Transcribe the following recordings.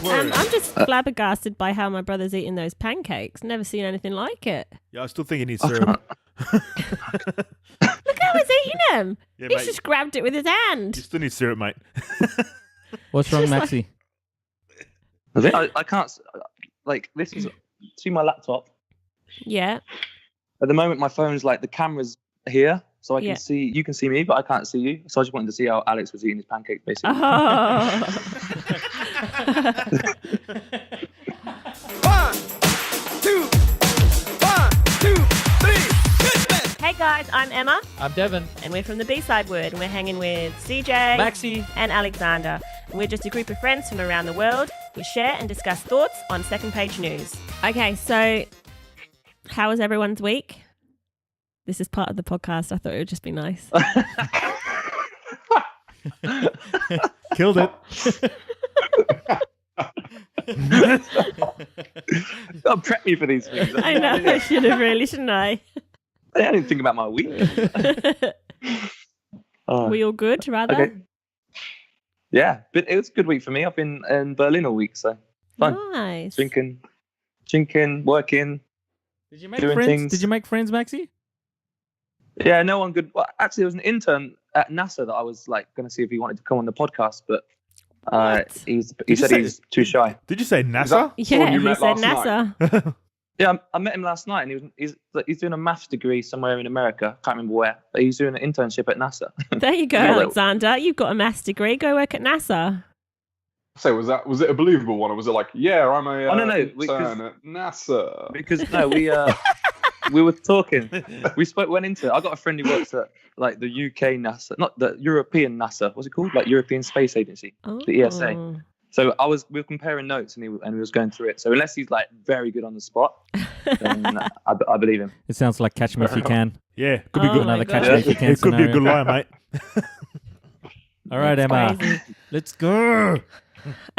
I'm just flabbergasted by how my brother's eating those pancakes. Never seen anything like it. Yeah, I still think he needs syrup. Look how he's eating them. Yeah, He's mate, just grabbed it with his hand. you still need syrup, mate. What's wrong, Just like- Maxie? I can't, like, this is, see my laptop? Yeah. At the moment, my phone's like, the camera's here, so I can Yeah. see, you can see me, but I can't see you. So I just wanted to see how Alex was eating his pancakes, basically. Oh. Hey guys, I'm Emma, I'm Devin. and we're from the B-Side Word, and we're hanging with CJ, Maxie. and Alexander. And we're just a group of friends from around the world. We share and discuss thoughts on second page news. Okay, so how was everyone's week? This is part of the podcast. I thought it would just be nice. Killed it. Don't prep me for these things. I know, I should have really, shouldn't I? I didn't think about my week. We all good, rather? Okay. Yeah, but it was a good week for me. I've been in Berlin all week, so fun. Nice. Drinking, working. Did you make Doing friends? things. Did you make friends, Maxie? Yeah, no one good. Well, actually, there was an intern at NASA that I was like going to see if he wanted to come on the podcast, but What? he you said say- he's too shy. Did you say NASA? Yeah, you he met said last night? NASA. Yeah, I met him last night, and he's doing a maths degree somewhere in America. Can't remember where, but he's doing an internship at NASA. There you go, Yeah, well- Alexander. You've got a maths degree. Go work at NASA. So was it a believable one, or was it like, yeah, I'm a Oh, no, intern at NASA? Because no, we were talking. We went into it. I got a friend who works at like the UK NASA, not the European NASA. What's it called? Like European Space Agency, the ESA. Oh. So we were comparing notes, and he was going through it. So unless he's like very good on the spot, then I believe him. It sounds like Catch Me If You Can. Yeah, could be Oh good. my Another God. Catch Me If You Can It could be a scenario. good lie, mate. All right, That's Emma. crazy. Let's go.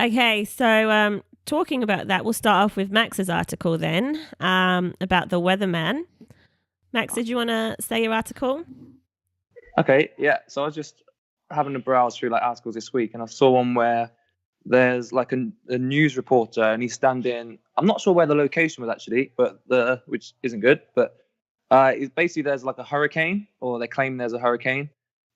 Okay, so talking about that, we'll start off with Max's article then about the Weatherman. Max, did you want to say your article? Okay, yeah. So I was just having a browse through like articles this week, and I saw one where there's like a news reporter, and he's standing. I'm not sure where the location was actually, but which isn't good. But it's basically there's like a hurricane, or they claim there's a hurricane,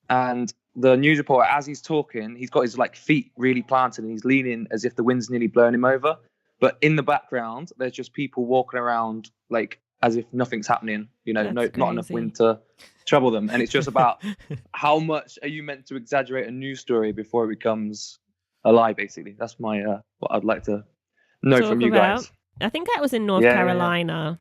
and the news reporter, as he's talking, he's got his like feet really planted, and he's leaning as if the wind's nearly blowing him over. But in the background, there's just people walking around like as if nothing's happening. You know, That's not enough crazy. wind to trouble them, and it's just about how much are you meant to exaggerate a news story before it becomes a lie, basically. That's my what I'd like to know Talk from you about- guys. I think that was in North Yeah. Carolina.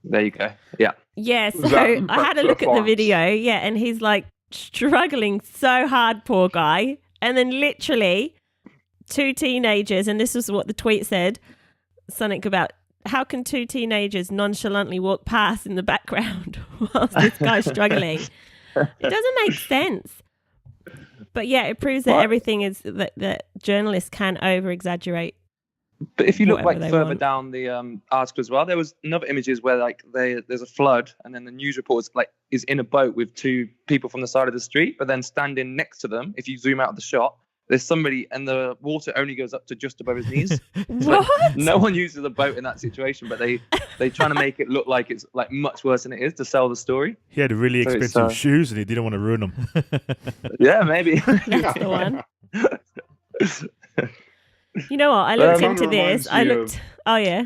There you go. Yeah. Yeah, so Was that in I had a look at the Florence? video, yeah, and he's like struggling so hard, poor guy. And then literally 2 teenagers, and this is what the tweet said, something about how can 2 teenagers nonchalantly walk past in the background whilst this guy's struggling? It doesn't make sense. But yeah, it proves that What? everything is that journalists can over exaggerate. But if you look Whatever like they further want. down the article as well, there was another images where like there's a flood, and then the news reporter like is in a boat with 2 people from the side of the street, but then standing next to them, if you zoom out of the shot, there's somebody, and the water only goes up to just above his knees. What? No one uses a boat in that situation, but they trying to make it look like it's like much worse than it is to sell the story. He had really So it's, expensive shoes and he didn't want to ruin them. Yeah, maybe. That's the one. You know what? I looked That into kinda this. reminds I me of- looked. Oh yeah.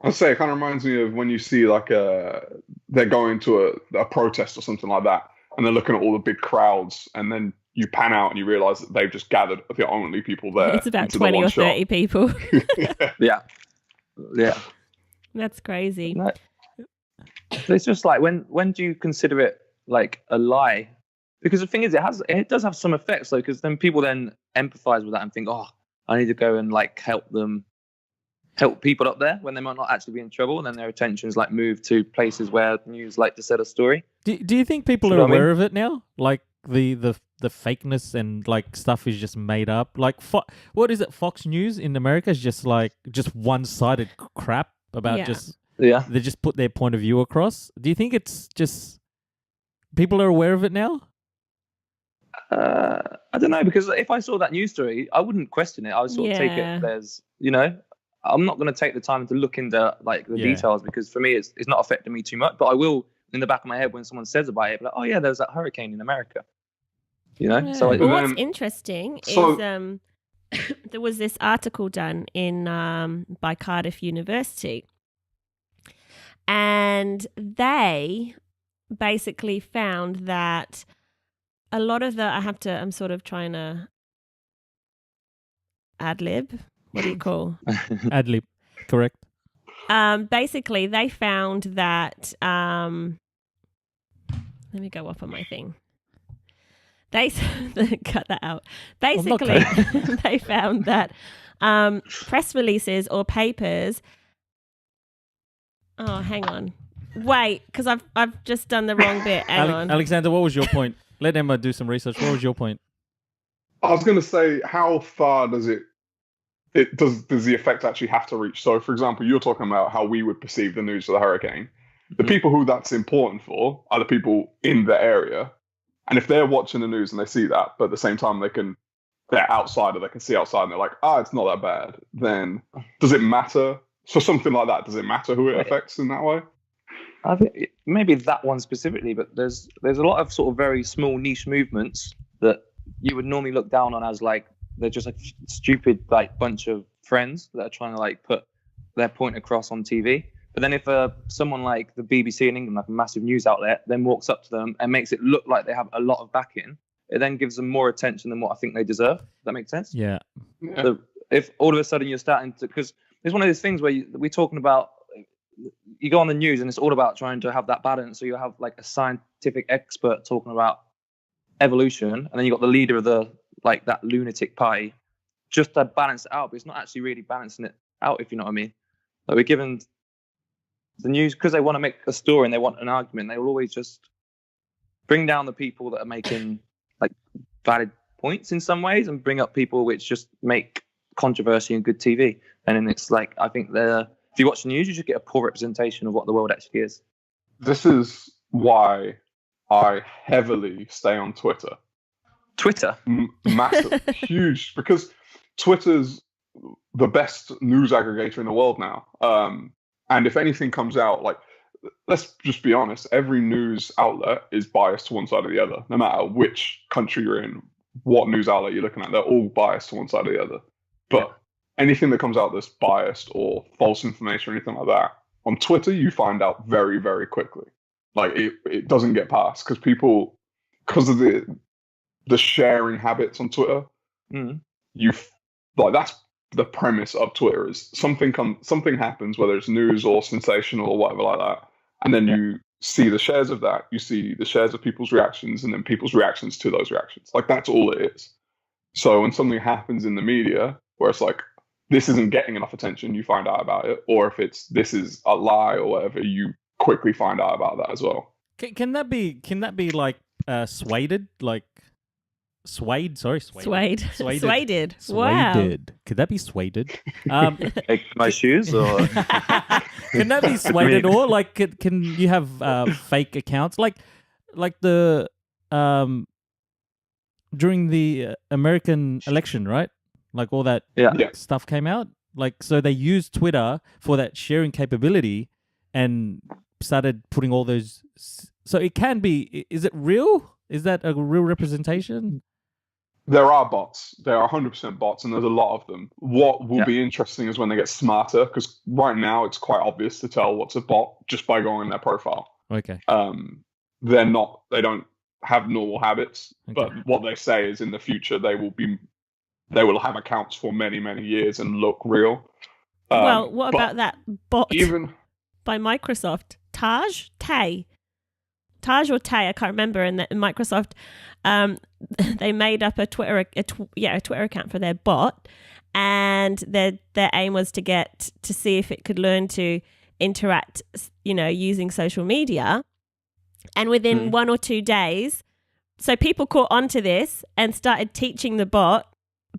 I'll say it kind of reminds me of when you see like they're going to a protest or something like that, and they're looking at all the big crowds, and then you pan out and you realise that they've just gathered the only people there. It's about into the 20 one or shot. 30 people. Yeah. Yeah. That's crazy. No. So it's just like when do you consider it like a lie? Because the thing is, it does have some effects though, because then people then empathize with that and think, oh, I need to go and like help people up there when they might not actually be in trouble, and then their attention's like moved to places where news like to set a story. Do you think people You are know what I mean? aware of it now? Like the fakeness and like stuff is just made up. Like what is it? Fox News in America is just like just one-sided crap about Yeah. just Yeah. they just put their point of view across. Do you think it's just people are aware of it now? I don't know, because if I saw that news story, I wouldn't question it. I would sort of take Yeah. it as, I'm not going to take the time to look into like the Yeah. details, because for me, it's not affecting me too much. But I will, in the back of my head, when someone says about it, be like, oh yeah, there was that hurricane in America. So Well, what's then- interesting so- is there was this article done in by Cardiff University, and they basically found that a lot of I'm sort of trying to ad lib. What do you call? Ad-lib, correct? Basically, they found that. Let me go up on my thing. They cut that out. Basically, they found that press releases or papers. Oh, hang on. Wait, because I've just done the wrong bit. Hang on. Alexander, what was your point? Let Emma do some research. What was your point? I was going to say, how far does does the effect actually have to reach? So, for example, you're talking about how we would perceive the news of the hurricane. The people who that's important for are the people in the area. And if they're watching the news and they see that, but at the same time they're outside or they can see outside and they're like, it's not that bad, then does it matter? So something like that, does it matter who it affects in that way? I think maybe that one specifically, but there's a lot of sort of very small niche movements that you would normally look down on as like they're just like stupid like bunch of friends that are trying to like put their point across on TV. But then if someone like the BBC in England, like a massive news outlet, then walks up to them and makes it look like they have a lot of backing, it then gives them more attention than what I think they deserve. Does that make sense? Yeah. So if all of a sudden you're starting to, because it's one of those things where we're talking about, you go on the news and it's all about trying to have that balance. So you have like a scientific expert talking about evolution, and then you got the leader of that lunatic party, just to balance it out. But it's not actually really balancing it out, if you know what I mean. Like we're given the news because they want to make a story and they want an argument. They will always just bring down the people that are making like valid points in some ways, and bring up people which just make controversy and good TV. And then it's like, I think if you watch the news, you just get a poor representation of what the world actually is. This is why I heavily stay on Twitter. Twitter? Massive, huge, because Twitter's the best news aggregator in the world now. And if anything comes out, like, let's just be honest, every news outlet is biased to one side or the other, no matter which country you're in, what news outlet you're looking at, they're all biased to one side or the other. But anything that comes out that's biased or false information or anything like that, on Twitter, you find out very, very quickly. Like, it doesn't get past because of the sharing habits on Twitter. That's the premise of Twitter, is something happens, whether it's news or sensational or whatever like that, and then you see the shares of that, you see the shares of people's reactions, and then people's reactions to those reactions. Like, that's all it is. So when something happens in the media where it's like, this isn't getting enough attention, you find out about it, or if this is a lie or whatever, you quickly find out about that as well. Can that be like swayed? Like swayed? Sorry, Swayed. Swayed. Swayed. Wow. Swayed. Could that be swayed? Like my shoes, or Can that be swayed or like can you have fake accounts like the during the American election, right? Like all that stuff came out. Like, so they used Twitter for that sharing capability and started putting all those. So it can be. Is it real? Is that a real representation? There are bots. There are 100% bots, and there's a lot of them. What will be interesting is when they get smarter, because right now it's quite obvious to tell what's a bot just by going on their profile. Okay. They don't have normal habits, but what they say is in the future they will have accounts for many, many years and look real. Well, what about that bot by Microsoft? Taj or Tay, I can't remember. And Microsoft, they made up a Twitter account for their bot, and their aim was to see if it could learn to interact, using social media. And within 1 or 2 days, so people caught onto this and started teaching the bot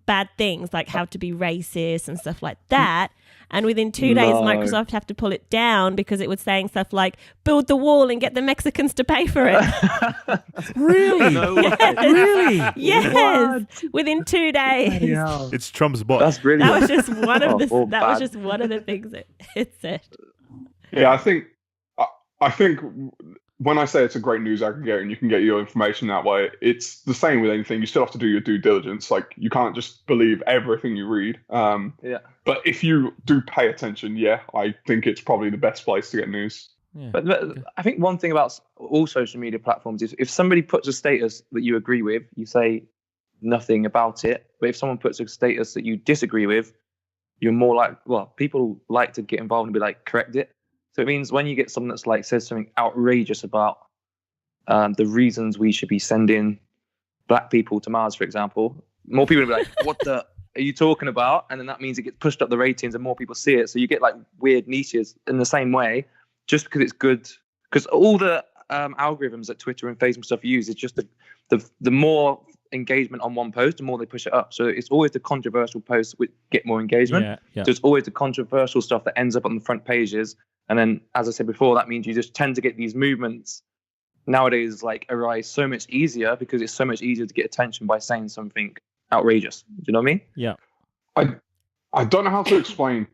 bad things like how to be racist and stuff like that. And within 2 days, Microsoft have to pull it down because it was saying stuff like build the wall and get the Mexicans to pay for it. Really? Really? Yes. What? Within 2 days. It's Trump's bot. That's brilliant. That was just one of the. Oh, That was bad. just one of the things it said. Yeah, I think when I say it's a great news aggregator and you can get your information that way, it's the same with anything. You still have to do your due diligence. Like, you can't just believe everything you read. Yeah. But if you do pay attention, I think it's probably the best place to get news. Yeah. But I think one thing about all social media platforms is if somebody puts a status that you agree with, you say nothing about it. But if someone puts a status that you disagree with, you're more like, people like to get involved and be like, correct it. So it means when you get someone that's like says something outrageous about the reasons we should be sending black people to Mars, for example, more people will be like, what the are you talking about? And then that means it gets pushed up the ratings and more people see it. So you get like weird niches in the same way, just because it's good. Because all the algorithms that Twitter and Facebook stuff use is just the more engagement on one post, the more they push it up. So it's always the controversial posts which get more engagement. Yeah. So it's always the controversial stuff that ends up on the front pages. And then, as I said before, that means you just tend to get these movements nowadays like arise so much easier because it's so much easier to get attention by saying something outrageous. Do you know what I mean? Yeah. I don't know how to explain.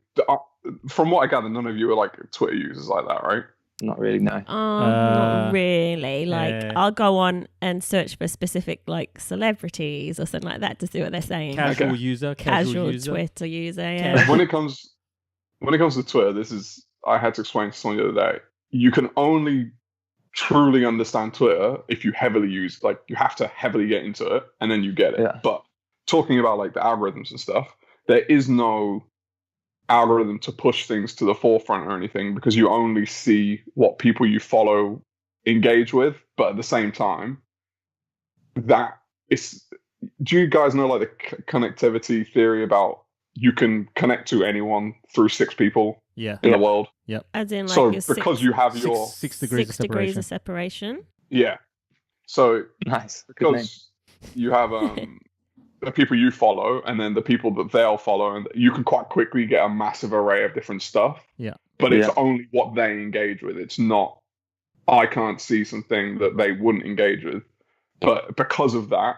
From what I gather, none of you are like Twitter users like that, right? Not really, no. Not really. Like, yeah. I'll go on and search for specific like celebrities or something like that to see what they're saying. Casual user. Casual user. Twitter user. Yeah. When it comes to Twitter, I had to explain to someone the other day. You can only truly understand Twitter if you heavily use, like, you have to heavily get into it and then you get it. Yeah. But talking about like the algorithms and stuff, there is no algorithm to push things to the forefront or anything because you only see what people you follow engage with. But at the same time, do you guys know like the connectivity theory about you can connect to anyone through 6 people Yeah. in the world? As in like So your because you have your 6 degrees of 6 degrees separation. of separation. yeah, so Nice. Good name. because you have the people you follow and then the people that they'll follow, and you can quite quickly get a massive array of different stuff. Yeah. But it's Yeah. only what they engage with. It's not, I can't see something that they wouldn't engage with. But because of that,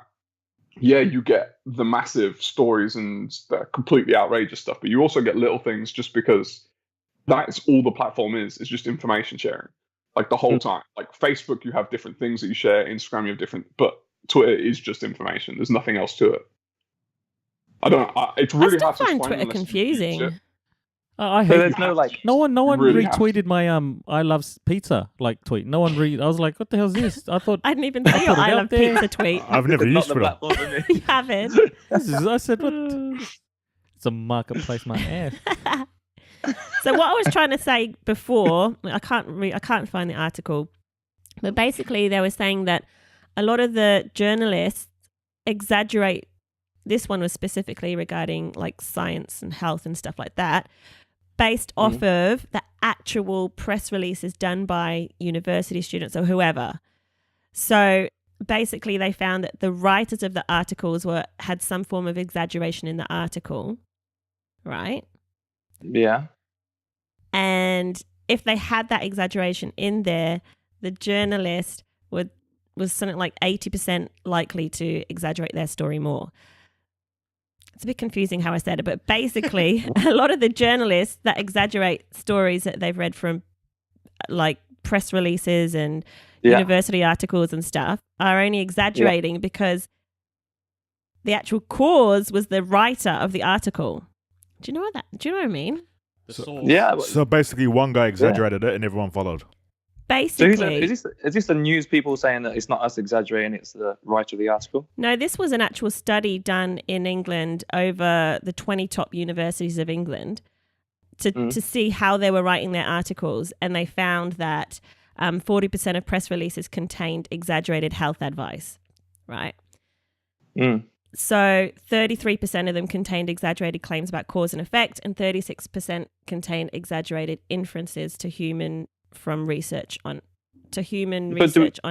you get the massive stories and the completely outrageous stuff, but you also get little things just because that's all the platform is. It's just information sharing. Like the whole time. Like Facebook, you have different things that you share. Instagram, you have different, but Twitter is just information. There's nothing else to it. I don't know. It's really I still hard to find explain Twitter unless you use it. confusing. I So hate there's no like. No one really have retweeted my I love pizza like tweet. No one I was like, what the hell is this? I thought I didn't even see your put it I out love there. pizza tweet. I've never not used the Twitter. platform for me. You haven't. I said, what? It's a marketplace, my ass. So what I was trying to say before, I can't find the article, but basically they were saying that a lot of the journalists exaggerate. This one was specifically regarding like science and health and stuff like that, based off of the actual press releases done by university students or whoever. So basically they found that the writers of the articles had some form of exaggeration in the article, right? Yeah. And if they had that exaggeration in there, the journalist was something like 80% likely to exaggerate their story more. It's a bit confusing how I said it, but basically a lot of the journalists that exaggerate stories that they've read from like press releases and university articles and stuff are only exaggerating because the actual cause was the writer of the article. Do you know what I mean? Yeah. So basically, one guy exaggerated it and everyone followed. So Basically, is this the news people saying that it's not us exaggerating, it's the writer of the article? no, this was an actual study done in England over the 20 top universities of England to see how they were writing their articles. And they found that 40% of press releases contained exaggerated health advice, right? So 33% of them contained exaggerated claims about cause and effect, and 36% contained exaggerated inferences from research on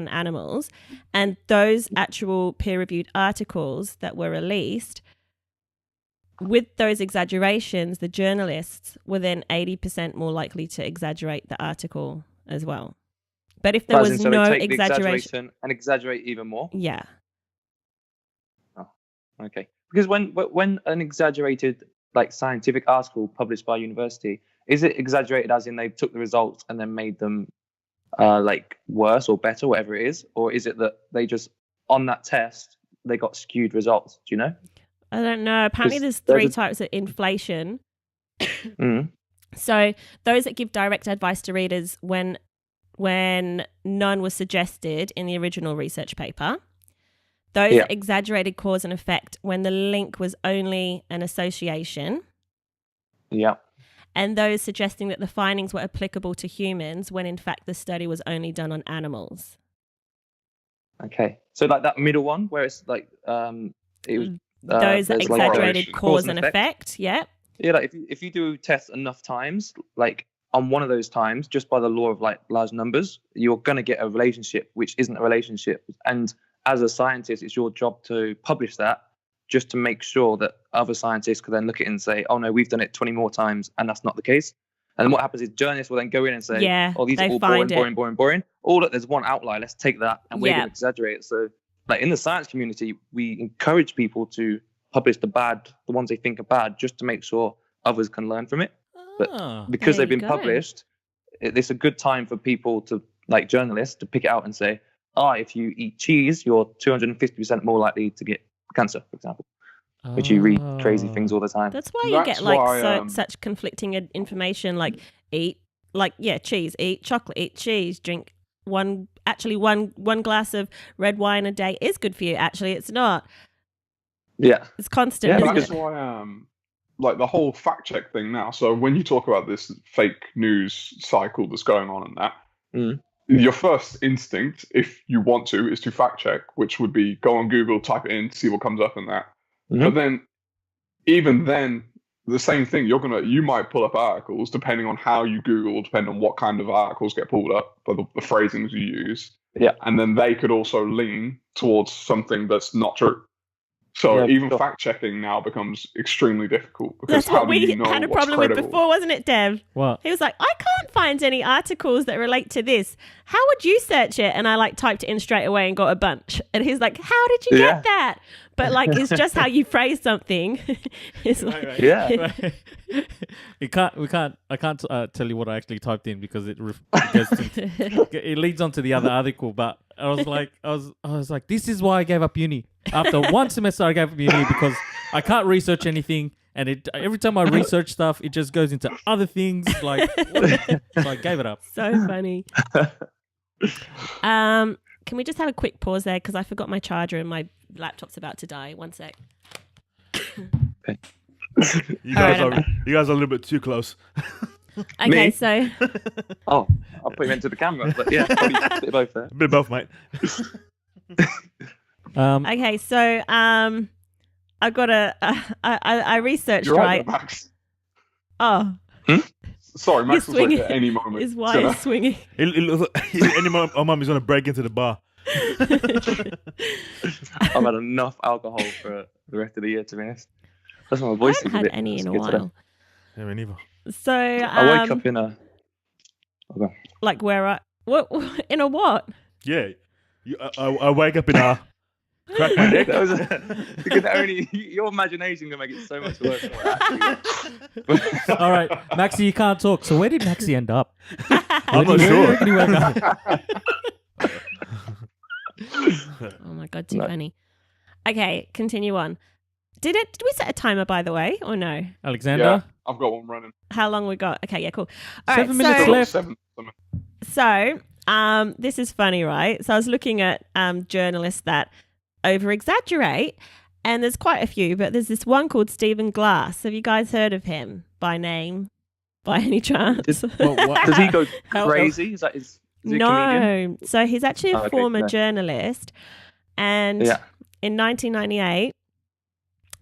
animals. And those actual peer-reviewed articles that were released with those exaggerations, the journalists were then 80% more likely to exaggerate the article as well. But if there was so no they take exaggeration, the exaggeration and exaggerate even more. yeah. Oh, okay. Because when an exaggerated like scientific article published by a university, is it exaggerated as in they took the results and then made them like worse or better, whatever it is, or is it that they just on that test they got skewed results? Do you know? I don't know. Apparently, there's three types of inflation. So those that give direct advice to readers when none was suggested in the original research paper. Those that exaggerated cause and effect when the link was only an association. Yeah. And those suggesting that the findings were applicable to humans when in fact the study was only done on animals. Okay. So like that middle one where it's like it was those that exaggerated like cause and effect. Yeah. Yeah, like if you do tests enough times, like on one of those times, just by the law of like large numbers, you're gonna get a relationship which isn't a relationship. And as a scientist, it's your job to publish that just to make sure that other scientists can then look at it and say, oh no, we've done it 20 more times and that's not the case. And then what happens is journalists will then go in and say, oh, these are all boring. Oh, look, there's one outlier. Let's take that and we're going to exaggerate it. So like in the science community, we encourage people to publish the ones they think are bad, just to make sure others can learn from it. But because they've been published, it's a good time for people to, like journalists, to pick it out and say, if you eat cheese, you're 250% more likely to get cancer, for example. Which you read crazy things all the time. That's why you get such conflicting information, like cheese, eat chocolate, eat cheese, drink one glass of red wine a day is good for you. Actually, it's not. Yeah. It's constant. Yeah, isn't that's it? why like the whole fact check thing now. So when you talk about this fake news cycle that's going on and that, your first instinct, if you want to, is to fact check, which would be go on Google, type it in, see what comes up in that. But then, even then, the same thing. You might pull up articles depending on how you Google, depending on what kind of articles get pulled up, by the phrasings you use. Yeah, and then they could also lean towards something that's not true. So even fact checking now becomes extremely difficult because that's what we had a problem with before, wasn't it, Dev? What? He was like, I can't find any articles that relate to this. How would you search it? And I typed it in straight away and got a bunch. And he's like, how did you get that? But it's just how you phrase something. It's like, I can't tell you what I actually typed in because it leads on to the other article. But I was like, this is why I gave up uni. After one semester, I gave up uni because I can't research anything, and every time I research stuff, it just goes into other things. So I gave it up. So funny. Can we just have a quick pause there because I forgot my charger and my laptop's about to die. One sec. Okay. You guys are a little bit too close. Okay, so. I'll put you into the camera, but yeah, probably a bit of both there. A bit of both, mate. Okay, so I've got I reresearched right. Max. Oh. Sorry, Max was like at any moment. His wire is swinging. Any moment, our mum is going to break into the bar. I've had enough alcohol for the rest of the year, to be honest. That's why my voice is a bit. I haven't had any in a while. Today. Yeah, me neither. So I woke up in a. Okay. Like where what in a what? Yeah, I wake up in a. Crack my neck. Because your imagination can make it so much worse. All right, Maxie, you can't talk. So where did Maxie end up? I'm not sure. Oh my god, too funny. Okay, continue on. Did we set a timer, by the way, or no? Alexander? Yeah, I've got one running. How long we got? Okay, yeah, cool. All 7 minutes left. 7. So, this is funny, right? So I was looking at journalists that over-exaggerate, and there's quite a few, but there's this one called Stephen Glass. Have you guys heard of him by name, by any chance? Does he go crazy? Is he no. a comedian? So he's actually a former journalist, and in 1998,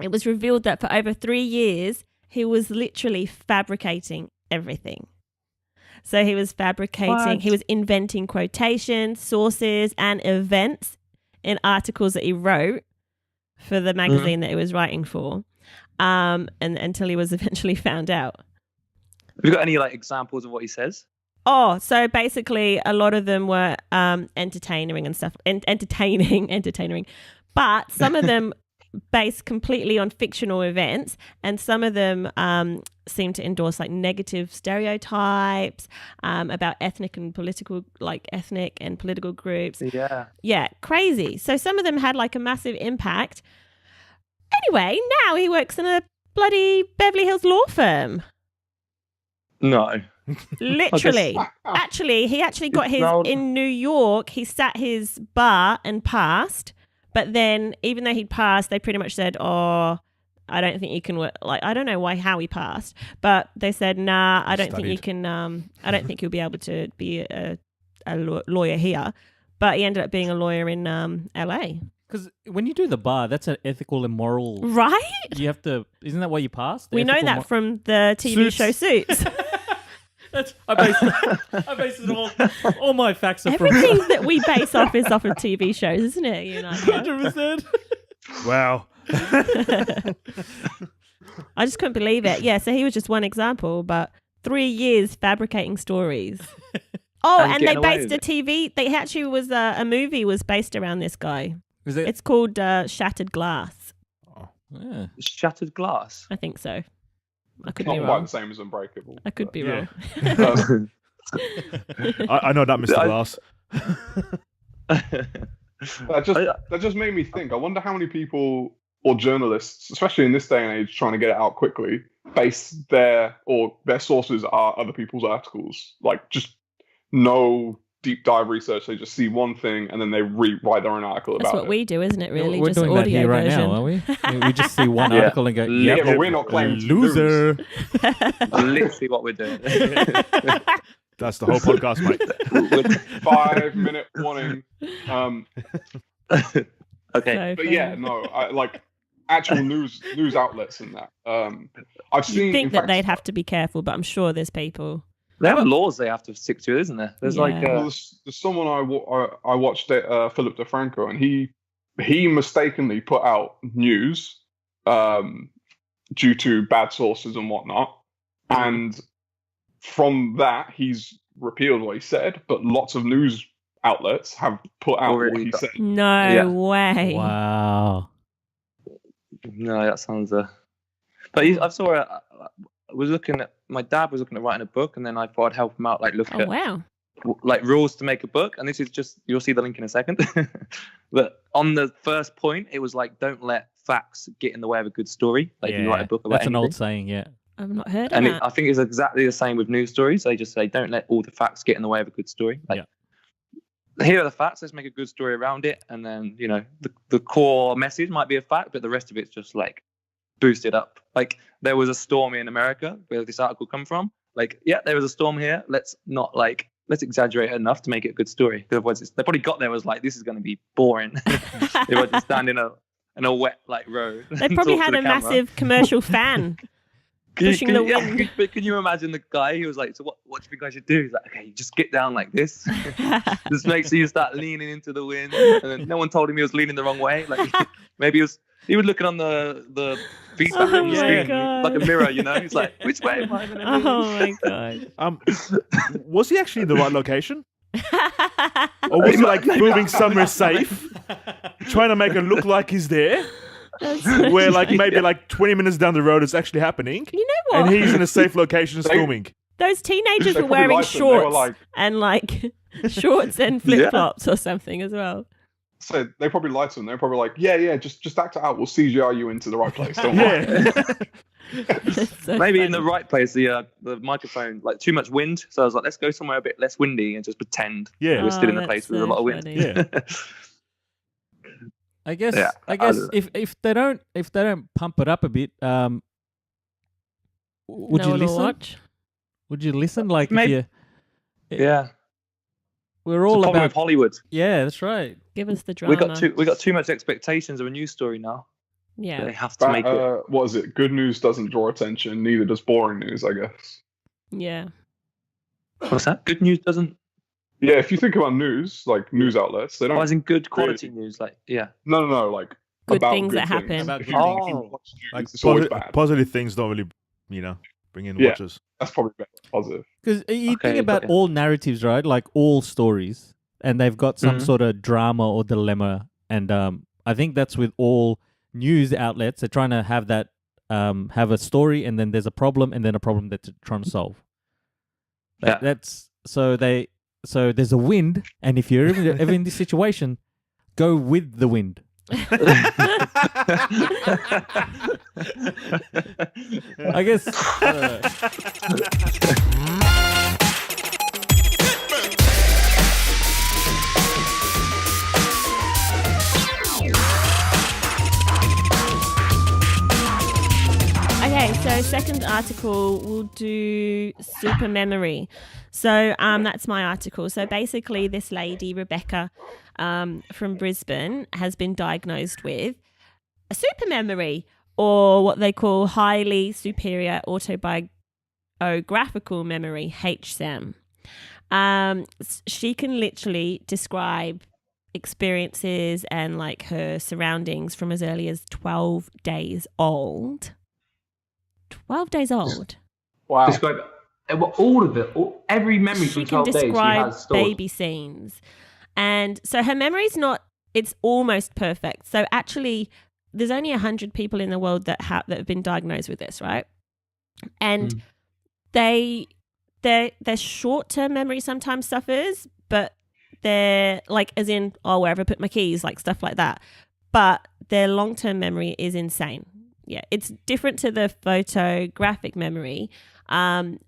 it was revealed that for over 3 years, he was literally fabricating everything. So he was fabricating, he was inventing quotations, sources, and events in articles that he wrote for the magazine that he was writing for. and until he was eventually found out. Have you got any like examples of what he says? Oh, so basically a lot of them were entertaining and stuff, entertaining, but some of them based completely on fictional events, and some of them seem to endorse like negative stereotypes about ethnic and political groups. Yeah, crazy. So some of them had like a massive impact. Anyway, now he works in a bloody Beverly Hills law firm. No. Literally. He actually got his in New York. He sat his bar and passed. But then, even though he'd passed, they pretty much said, "Oh, I don't think you can work." Like, I don't know how he passed, but they said, "Nah, I don't think you can. I don't think you'll be able to be a lawyer here." But he ended up being a lawyer in LA. Because when you do the bar, that's an ethical and moral. Right? You have to. Isn't that why you pass? We know that from the TV show Suits. I base it all my facts are Everything that we base off is off of TV shows, isn't it? 100%. Wow. I just couldn't believe it. Yeah, so he was just one example, but 3 years fabricating stories. Oh, and they based a TV. They actually was a movie was based around this guy. Is it? It's called Shattered Glass. Oh, yeah. Shattered Glass. I think so. I could Not be quite wrong. the same as Unbreakable. I could be wrong. I know that, Mr. Glass. That just made me think. I wonder how many people or journalists, especially in this day and age, trying to get it out quickly, base their sources are other people's articles. Like, just no deep dive research. They just see one thing and then they rewrite their own article about it. That's what we do, isn't it? Really, we're just doing audio that here right version. now, are we? We just see one article and go, "Yeah, but we're not claiming loser." Literally what we're doing. That's the whole podcast, mate. 5-minute warning. Okay, but yeah, no, I like actual news outlets and that. I've seen. You think that they'd have to be careful, but I'm sure there's people. there are laws they have to stick to, isn't there? There's Yeah. There's someone I watched it, Philip DeFranco, and he mistakenly put out news due to bad sources and whatnot, and from that he's repealed what he said. But lots of news outlets have put out what he said. No way. wow. No, that sounds. But I saw. My dad was looking at writing a book, and then I thought I'd help him out, like look Oh at wow. like rules to make a book. And this is just, you'll see the link in a second. But on the first point, it was like, don't let facts get in the way of a good story. Like if you write a book about that's anything. an old saying, yeah. I've not heard of And that. I think it's exactly the same with news stories. They just say, don't let all the facts get in the way of a good story. Like, here are the facts. Let's make a good story around it. And then, the core message might be a fact, but the rest of it's just like boosted up. Like there was a storm in America where this article come from. Like, yeah, there was a storm here. Let's exaggerate it enough to make it a good story. Because otherwise they probably got there was like, this is going to be boring. If I just stand in a wet like road. They probably had a massive commercial fan pushing the wind. Can you imagine the guy who was like, so what do you think I should do? He's like, okay, just get down like this. Just make sure you start leaning into the wind. And then no one told him he was leaning the wrong way. Like maybe he was looking on the feedback on the screen like a mirror, He's like, which way am I gonna move? Oh my god. Was he actually in the right location? Or was he like moving somewhere safe, trying to make it look like he's there? Where like maybe like 20 minutes down the road it's actually happening. You know what? And he's in a safe location filming. Those teenagers were wearing shorts and like shorts and flip-flops or something as well. So they probably lied to him. They're probably like, yeah, just act it out. We'll CGI you into the right place. Don't worry. So maybe funny. in the right place, the microphone, like too much wind. So I was like, let's go somewhere a bit less windy and just pretend we're still in a place with a lot of wind. Yeah. I guess if they don't pump it up a bit, would you listen? Watch? Would you listen? Like Maybe. We're It's all the problem about with Hollywood. Yeah, that's right. Give us the drama. We got too much expectations of a news story now. Yeah. They have to make it. What is it? Good news doesn't draw attention. Neither does boring news, I guess. Yeah. What's that? Good news doesn't. Yeah, if you think about news, like news outlets, they don't. As in good quality news, like No. Like good about things good that happen. About If good you, things. if you watch news, Like it's always bad. positive things don't really, bring in Yeah. watchers. That's probably better. Positive. Because you Okay, think about but yeah. all narratives, right? Like all stories, and they've got some Mhm. sort of drama or dilemma. And I think that's with all news outlets. They're trying to have that, have a story, and then there's a problem, and then a problem that they're trying to solve. Yeah. That's so there's a wind, and if you're ever in this situation, go with the wind. I guess. Okay, so second article, we'll do super memory. So that's my article. So basically, this lady, Rebecca, from Brisbane, has been diagnosed with a super memory, or what they call highly superior autobiographical memory, HSAM. She can literally describe experiences and like her surroundings from as early as 12 days old. 12 days old. Wow. Describe all of it. Every memory She from can 12 days she describe has stored. baby scenes. And so her memory's it's almost perfect. So actually, there's only 100 people in the world that have been diagnosed with this, right? And their short-term memory sometimes suffers, but they're like, as in, wherever I put my keys, like stuff like that. But their long-term memory is insane. Yeah, it's different to the photographic memory, and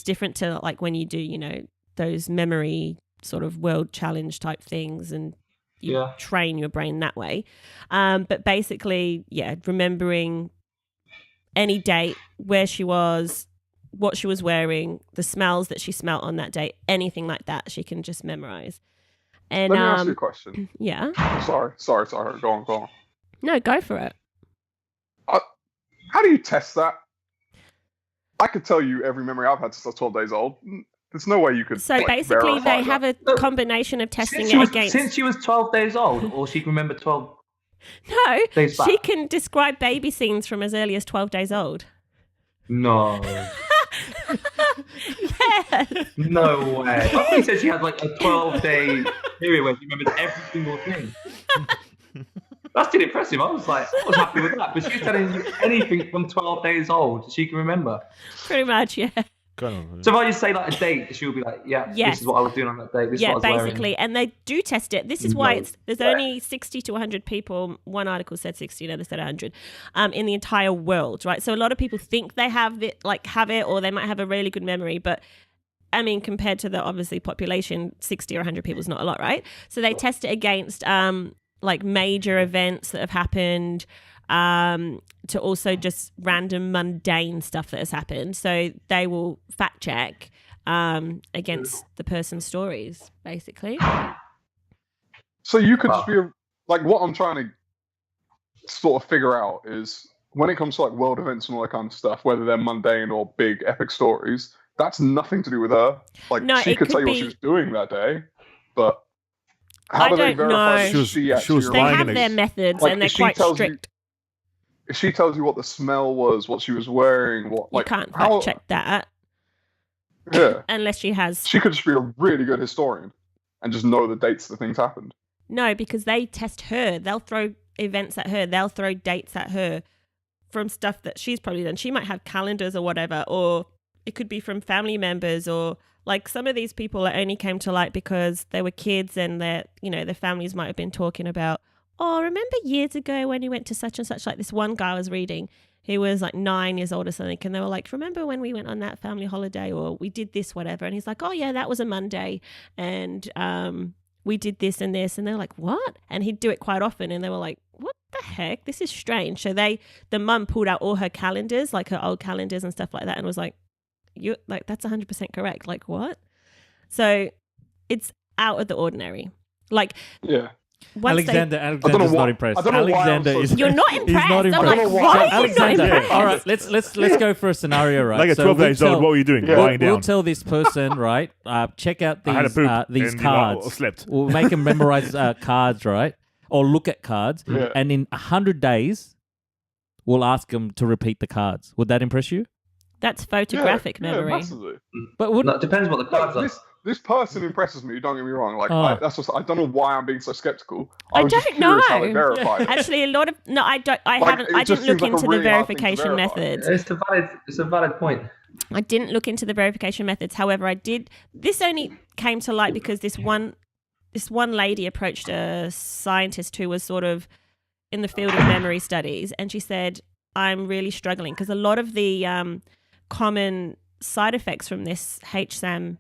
different to like when you do, those memory sort of world challenge type things, and you train your brain that way. But basically, remembering any date, where she was, what she was wearing, the smells that she smelt on that day, anything like that, she can just memorize. And Let me ask you a question. Yeah. Sorry. Go on. No, go for it. How do you test that? I could tell you every memory I've had since I was 12 days old. There's no way you could. So basically, they have a combination of testing it against. Since she was 12 days old, or she can remember 12 No, days back. she can describe baby scenes from as early as 12 days old. No. Yes. No way. I thought you said she had like a 12-day period where she remembered every single thing. That's still impressive. I was happy with that. But she's telling you anything from 12 days old she can remember. Pretty much, yeah. Go on. So if I just say like a date, she'll be like, this is what I was doing on that day. This is what I was basically. wearing. And they do test it. This is why there's only 60 to 100 people. One article said 60, another said 100, in the entire world, right? So a lot of people think they have it, or they might have a really good memory, but I mean, compared to the obviously population, 60 or 100 people is not a lot, right? So they test it against like major events that have happened, to also just random mundane stuff that has happened. So they will fact check against the person's stories, basically. So you could just be like, what I'm trying to sort of figure out is when it comes to like world events and all that kind of stuff, whether they're mundane or big epic stories, that's nothing to do with her. Like, No, she could tell you what she was doing that day, but how do they verify that she actually was They lying have in their it. methods, Like, and they're if she quite tells you- strict. If she tells you what the smell was, what she was wearing, what You like can't how, fact check that Yeah, unless she has. she could just be a really good historian and just know the dates that things happened. No, because they test her. They'll throw events at her. They'll throw dates at her from stuff that she's probably done. She might have calendars or whatever, or it could be from family members, or like some of these people that only came to light because they were kids and their families might have been talking about, remember years ago when you went to such and such, like this one guy I was reading, he was like 9 years old or something, and they were like, remember when we went on that family holiday, or we did this, whatever, and he's like, oh yeah, that was a Monday, and we did this and this, and they're like, what? And he'd do it quite often, and they were like, what the heck, this is strange. So the mum pulled out all her calendars, like her old calendars and stuff like that, and was like, you like, that's 100% correct. Like, what? So it's out of the ordinary. Like, Yeah. Alexander's not impressed. I don't know why I'm so- You're not impressed. not I'm impressed. like, I don't know why are you not Alexander, impressed? all right, let's go for a scenario, right? Like at So 12 we'll days old, what were you doing? Yeah. Lying down. We'll tell this person, right? Check out I had a these poop these and, cards. slept. We'll make them memorize cards, right? or look at cards, and in 100 days, we'll ask them to repeat the cards. Would that impress you? That's photographic memory. Yeah, massively. But it depends what the cards are. This person impresses me. Don't get me wrong. Like I don't know why I'm being so skeptical. I was just don't know. How they verified it. Actually, a lot of I don't. I didn't look into the verification methods. It's a valid point. I didn't look into the verification methods. However, I did. This only came to light because this one lady approached a scientist who was sort of in the field of memory studies, and she said, "I'm really struggling because a lot of the common side effects from this HSAM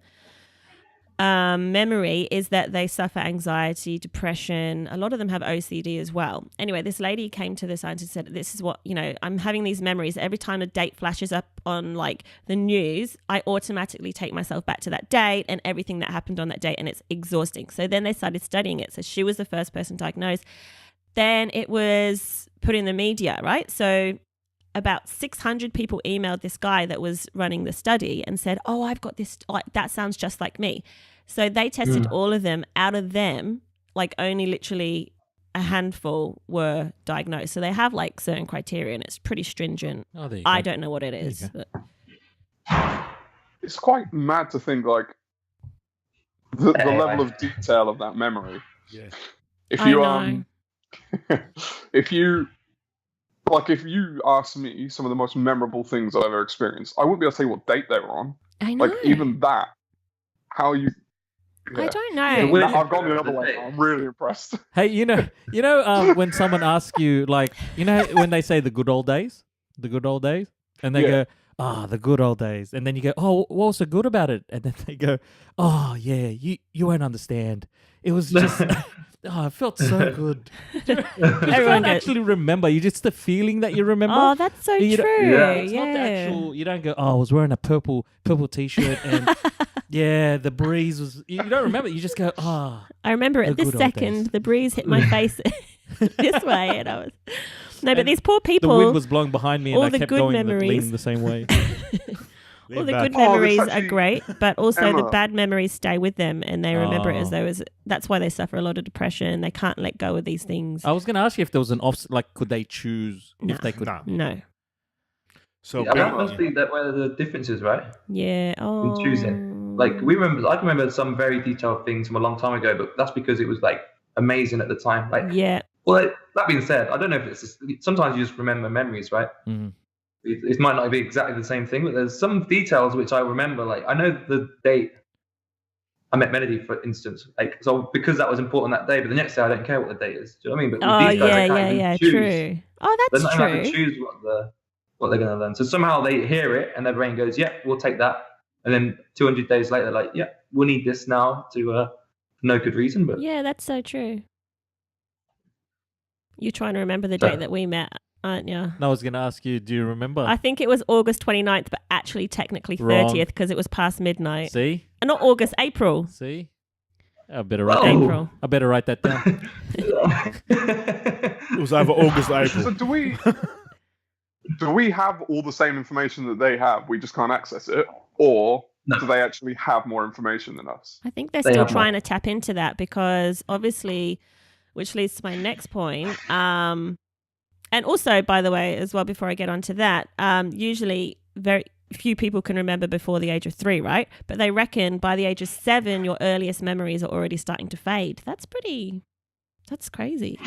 memory is that they suffer anxiety, depression. A lot of them have OCD as well." Anyway, this lady came to the scientist and said, "This is what, I'm having these memories. Every time a date flashes up on like the news, I automatically take myself back to that date and everything that happened on that date, and it's exhausting." So then they started studying it. So she was the first person diagnosed. Then it was put in the media, right? So about 600 people emailed this guy that was running the study and said, "Oh, I've got this, like, that sounds just like me." So they tested all of them. Out of them, like only literally a handful were diagnosed. So they have like certain criteria and it's pretty stringent. Oh, there you I go. don't know what it is. But It's quite mad to think like the level of detail of that memory. Yeah. If I you know. if you ask me some of the most memorable things I've ever experienced, I wouldn't be able to tell you what date they were on. I know. Like even that, how you. Yeah. I don't know. I've gone the other way. I'm really impressed. Hey, when someone asks you, like, when they say the good old days, and they go, the good old days, and then you go, oh, what was so good about it? And then they go, oh yeah, you won't understand. It was just, it felt so good. You don't actually remember. You just the feeling that you remember. Oh, that's so true. It's not the actual. You don't go, oh, I was wearing a purple t-shirt and. Yeah, the breeze was... You don't remember it. You just go, I remember it this second. The breeze hit my face this way. And I was... No, but these poor people... The wind was blowing behind me and all I the kept good going memories. leaning the same way. All the good memories are actually, great, but also Emma, the bad memories stay with them and they remember it as though... That's why they suffer a lot of depression. They can't let go of these things. I was going to ask you if there was an like, could they choose if they could... No. So that must be where the difference is, right? Yeah. Oh. In choosing. Like I can remember some very detailed things from a long time ago, but that's because it was like amazing at the time. Like, yeah. Well, that being said, I don't know if it's sometimes you just remember memories, right? Mm-hmm. It might not be exactly the same thing, but there's some details which I remember. Like I know the date I met Melody, for instance. Like so because that was important that day, but the next day I don't care what the date is. Do you know what I mean? But with these guys, true. Oh, that's true. true. They don't choose what they're going to learn. So somehow they hear it and their brain goes, "Yeah, we'll take that." And then 200 days later, like, "Yeah, we'll need this now to no good reason." But yeah, that's so true. You're trying to remember the date that we met, aren't you? No, I was going to ask you, do you remember? I think it was August 29th, but actually technically 30th because it was past midnight. See? Not August, April. See? I better write April. I better write that down. It was either August or April. So do we have all the same information that they have? We just can't access it? Or do they actually have more information than us? I think they're still trying to tap into that because obviously, which leads to my next point. And also, by the way, as well, before I get onto that, usually very few people can remember before the age of 3, right? But they reckon by the age of 7, your earliest memories are already starting to fade. That's crazy.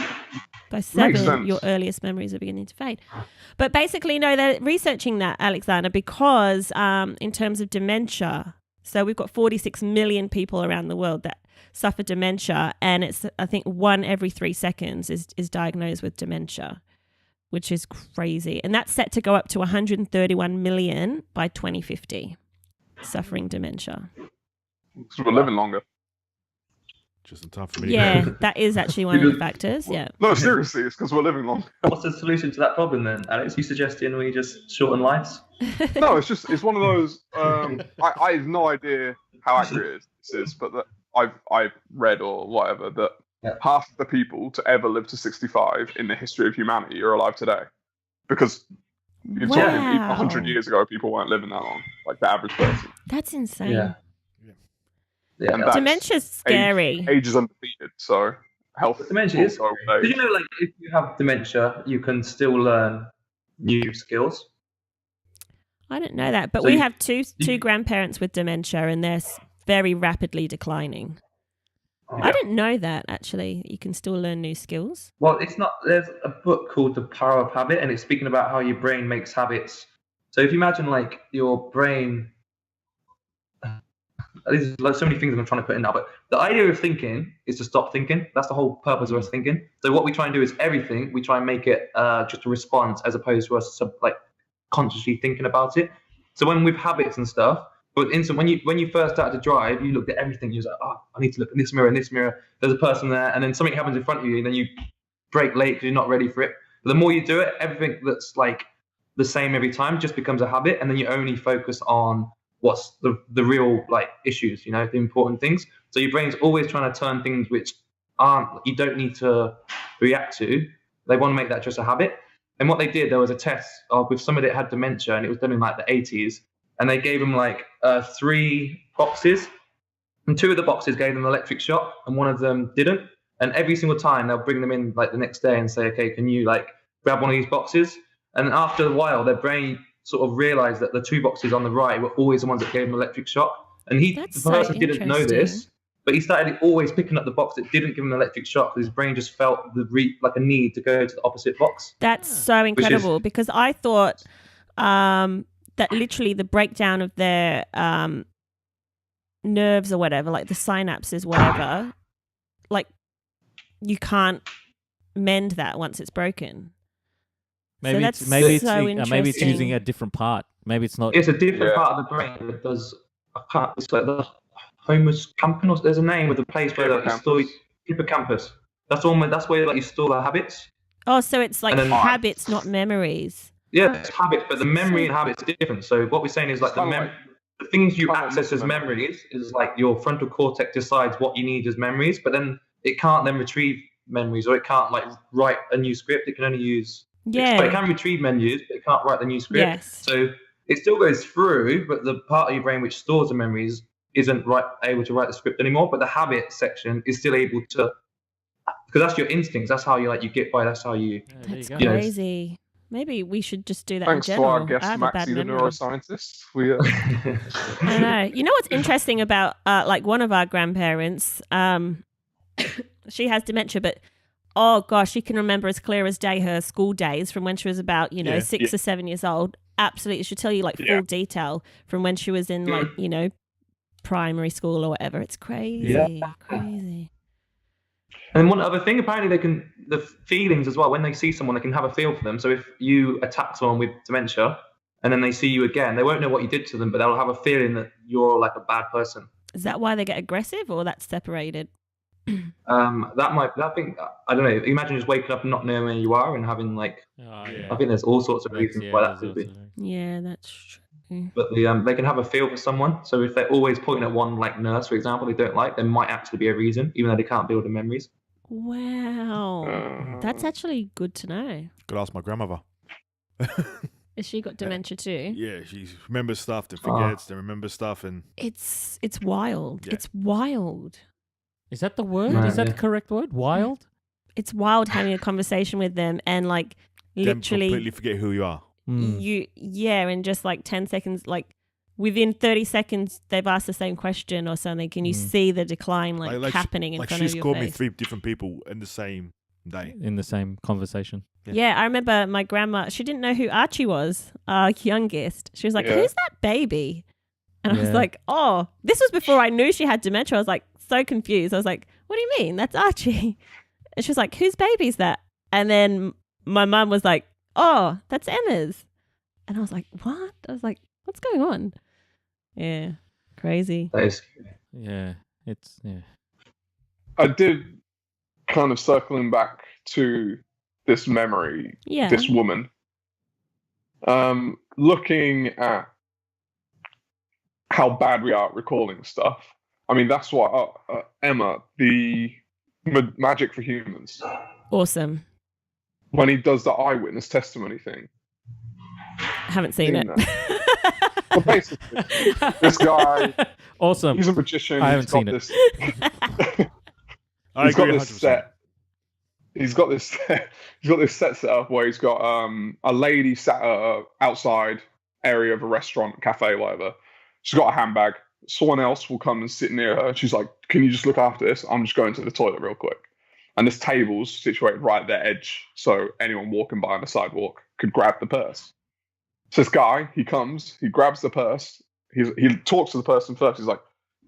By 7, your earliest memories are beginning to fade. But basically, no, they're researching that, Alexander, because in terms of dementia, so we've got 46 million people around the world that suffer dementia, and it's, I think, 1 every 3 seconds is diagnosed with dementia, which is crazy. And that's set to go up to 131 million by 2050, suffering dementia. So we're living longer. Just in time for me. Yeah, that is actually one of the factors. Yeah. No, seriously, it's because we're living longer. What's the solution to that problem then, Alex? You suggesting we just shorten lives? No, it's one of those. I have no idea how accurate this is, but that I've read or whatever that half the people to ever live to 65 in the history of humanity are alive today, because you're talking even 100 years ago, people weren't living that long, like the average person. That's insane. Yeah. Dementia's scary. Age is undefeated, so health. Dementia is. Did you know, like, if you have dementia, you can still learn new skills? I didn't know that, but So we you- have two grandparents with dementia, and they're very rapidly declining. I didn't know that, actually. You can still learn new skills. Well, it's not. There's a book called The Power of Habit, and it's speaking about how your brain makes habits. So if you imagine, like, your brain. There's like so many things I'm trying to put in now, but the idea of thinking is to stop thinking. That's the whole purpose of us thinking. So what we try and do is everything we try and make it just a response, as opposed to us like consciously thinking about it. So when with habits and stuff, but instant when you first started to drive, you looked at everything. You was like, oh, I need to look in this mirror, and this mirror. There's a person there, and then something happens in front of you, and then you brake late because you're not ready for it. But the more you do it, everything that's like the same every time just becomes a habit, and then you only focus on what's the real like issues, you know, the important things. So your brain's always trying to turn things which you don't need to react to. They want to make that just a habit. And what they did, there was a test with somebody that had dementia, and it was done in like the 80s. And they gave them like 3 boxes, and 2 of the boxes gave them an electric shock, and 1 of them didn't. And every single time they'll bring them in like the next day and say, okay, can you like grab one of these boxes? And after a while, their brain sort of realized that the 2 boxes on the right were always the ones that gave them electric shock. And the person didn't know this, but he started always picking up the box that didn't give him an electric shock because his brain just felt like a need to go to the opposite box. That's so incredible, because I thought that literally the breakdown of their nerves or whatever, like the synapses, whatever, like you can't mend that once it's broken. Maybe So it's maybe it's interesting. using a different part. Maybe it's not. It's a different part of the brain that does. It's like the hippocampus. There's a name of the place where like, you store hippocampus. That's where like you store the habits. Oh, so it's like habits, not memories. Yeah, it's habits, but the memory and habits are different. So what we're saying is like the things you access as memories is like your frontal cortex decides what you need as memories, but then it can't then retrieve memories, or it can't like write a new script. It can only use but it can retrieve menus, but it can't write the new script. Yes. So it still goes through, but the part of your brain which stores the memories isn't able to write the script anymore. But the habit section is still able to, because that's your instincts. That's how you get by. That's how you. That's crazy. Maybe we should just do that. Thanks in to general. our guest Maxie, the neuroscientist. I know. You know what's interesting about like one of our grandparents? She has dementia, but oh gosh, she can remember as clear as day her school days from when she was about 6 or 7 years old. Absolutely, she'll tell you like full detail from when she was in like primary school or whatever. It's crazy, crazy. And one other thing, apparently the feelings as well, when they see someone, they can have a feel for them. So if you attack someone with dementia and then they see you again, they won't know what you did to them, but they'll have a feeling that you're like a bad person. Is that why they get aggressive, or that's separated? I think, I don't know. Imagine just waking up and not knowing where you are and having like, I think there's all sorts of reasons why that could be. Yeah, that's true. But they can have a feel for someone. So if they're always pointing at one like nurse, for example, they don't like, there might actually be a reason, even though they can't build the memories. Wow, that's actually good to know. Could ask my grandmother. Has she got dementia too? Yeah, she remembers stuff, then forgets, then remembers stuff, and it's wild. Yeah. It's wild. Is that the word? No, Is that the correct word? Wild? It's wild having a conversation with them and like literally completely forget who you are. and just like 10 seconds, like within 30 seconds they've asked the same question or something. Can you see the decline like happening in front of your face? She's called me 3 different people in the same day. In the same conversation. Yeah, I remember my grandma, she didn't know who Archie was, our youngest. She was like, who's that baby? And I was like, oh, this was before I knew she had dementia. I was like so confused. I was like, what do you mean? That's Archie. And she was like, whose baby is that? And then my mum was like, oh, that's Emma's. And I was like, what? I was like, what's going on? Yeah, crazy. That is Yeah, I did kind of circling back to this memory, this woman, looking at how bad we are at recalling stuff. I mean, that's what Emma, the Magic for Humans. Awesome. When he does the eyewitness testimony thing. Haven't seen it. Well, basically, this guy, awesome. He's a magician. I haven't seen it. He's got this set he's got this set up where he's got a lady sat outside area of a restaurant, cafe, whatever. She's got a handbag. Someone else will come and sit near her. She's like, "Can you just look after this? I'm just going to the toilet real quick." And this table's situated right at their edge, so anyone walking by on the sidewalk could grab the purse. So this guy, he comes, he grabs the purse. He talks to the person first. He's like,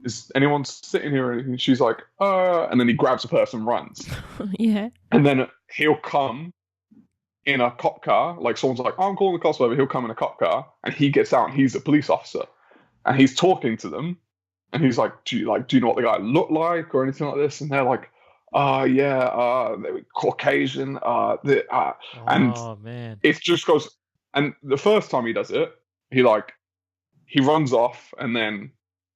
"Is anyone sitting here?" And she's like, and then he grabs the purse and runs. Yeah. And then he'll come in a cop car. Like someone's like, "Oh, I'm calling the cops," whatever. He'll come in a cop car, and he gets out, and he's a police officer, and he's talking to them, and he's like, "Do you know what the guy looked like or anything like this?" And they're like, yeah, they were Caucasian, and man, it just goes. And the first time he does it, he runs off, and then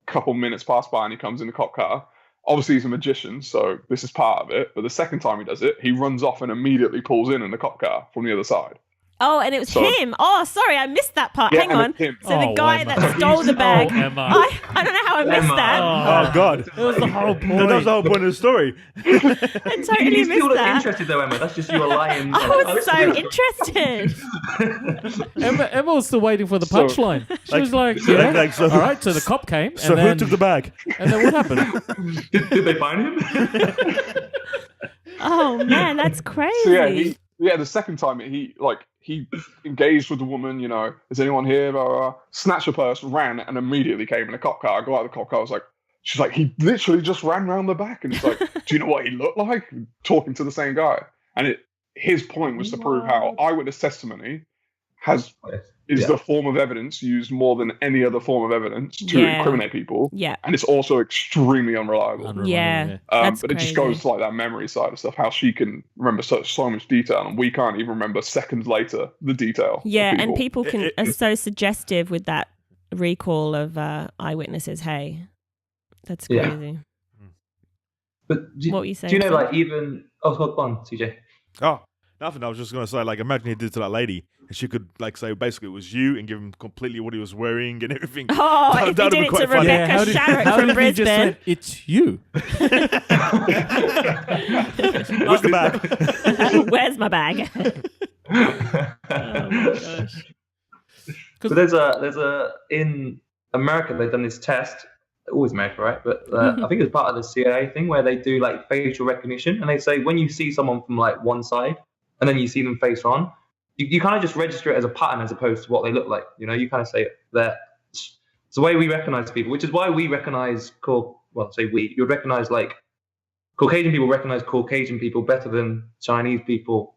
a couple minutes pass by, and he comes in the cop car. Obviously, he's a magician, so this is part of it. But the second time he does it, he runs off and immediately pulls in the cop car from the other side. Oh, and it was him. Oh, sorry, I missed that part. Yeah, Hang on. Him. So the guy that stole the bag. I don't know how I missed that. Oh, God. That was the whole point. That was the whole point of the story. I totally You missed still look that. interested though, Emma. That's just you lying. I was so interested. Emma was still waiting for the punchline. She was like, yeah. So all right, so the cop came. So and who then, took the bag? And then what happened? Did they find him? Oh, man, that's crazy. So the second time he engaged with the woman, is anyone here? Blah, blah, blah. Snatched her purse, ran, and immediately came in a cop car. I go out of the cop car, she's like, he literally just ran round the back, and it's like, do you know what he looked like? Talking to the same guy. And his point was to prove how eyewitness testimony is the form of evidence used more than any other form of evidence to incriminate people. Yeah. And it's also extremely unreliable. Yeah. But it just goes to like that memory side of stuff, how she can remember so much detail, and we can't even remember seconds later the detail. Yeah, and people are so suggestive with that recall of eyewitnesses. Hey, that's crazy. Yeah. But what were you saying? Do you know, like, even... Oh, hold on, CJ. Oh, nothing. I was just going to say, like, imagine he did it to that lady, and she could, like, say, basically, it was you, and give him completely what he was wearing and everything. Oh, if he did it to Rebecca Sharrock from Brisbane. Said, it's you. Where's the bag? Where's my bag? Oh, my gosh. So there's a in America, they've done this test. Always America, right? But I think it's part of the CIA thing where they do like facial recognition, and they say when you see someone from like one side and then you see them face on, you kind of just register it as a pattern as opposed to what they look like. You kind of say that it's the way we recognize people, which is why we recognize you'd recognize like Caucasian people recognize Caucasian people better than Chinese people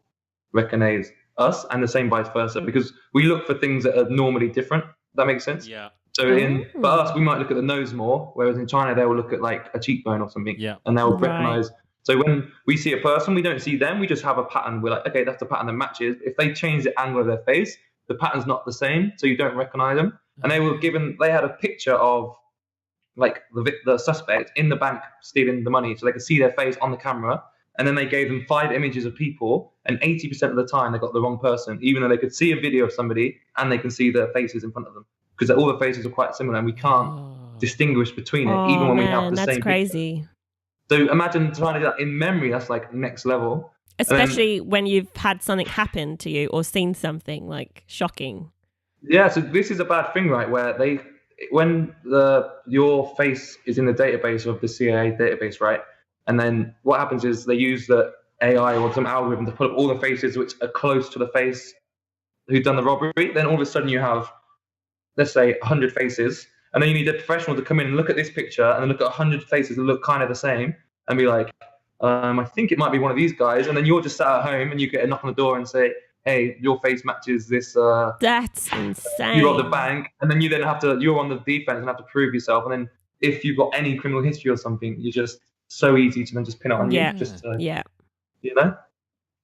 recognize us, and the same vice versa, because we look for things that are normally different. That makes sense? Yeah. So for us, we might look at the nose more, whereas in China, they will look at like a cheekbone or something, and they'll recognize. So when we see a person, we don't see them, we just have a pattern. We're like, okay, that's the pattern that matches. If they change the angle of their face, the pattern's not the same, so you don't recognize them. And they had a picture of like the suspect in the bank stealing the money, so they could see their face on the camera. And then they gave them 5 images of people, and 80% of the time they got the wrong person, even though they could see a video of somebody and they can see their faces in front of them. Because all the faces are quite similar, and we can't distinguish between it, even when we have the same. That's crazy. Picture. So imagine trying to do that in memory. That's like next level. Especially when you've had something happen to you or seen something like shocking. Yeah, so this is a bad thing, right? Where when your face is in the database of the CIA database, right? And then what happens is they use the AI or some algorithm to put up all the faces which are close to the face who've done the robbery. Then all of a sudden you have, let's say, 100 faces, and then you need a professional to come in and look at this picture and then look at 100 faces that look kind of the same and be like, I think it might be one of these guys. And then you're just sat at home and you get a knock on the door and say, hey, your face matches this. That's insane. You robbed the bank, and then you're on the defense and have to prove yourself. And then if you've got any criminal history or something, you're just so easy to then just pin it on you.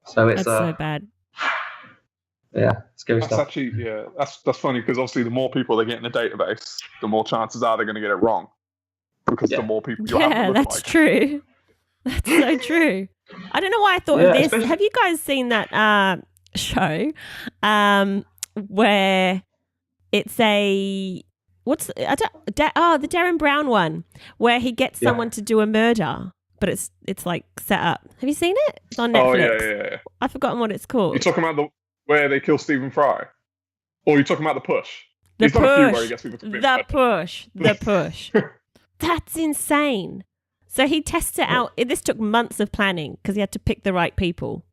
So it's that's so bad. Yeah, scary that's stuff. Actually, that's funny, because obviously the more people they get in the database, the more chances are they're going to get it wrong, because the more people you have to look that's like. True. That's so true. I don't know why I thought of this. Have you guys seen that show where it's the Darren Brown one, where he gets someone to do a murder, but it's like set up. Have you seen it? It's on Netflix. Oh yeah. I've forgotten what it's called. You talking about where they kill Stephen Fry, or you talking about the push? The He's done a few where he push. gets people to commit The murder. push. The push. That's insane. So he tests it out. This took months of planning because he had to pick the right people.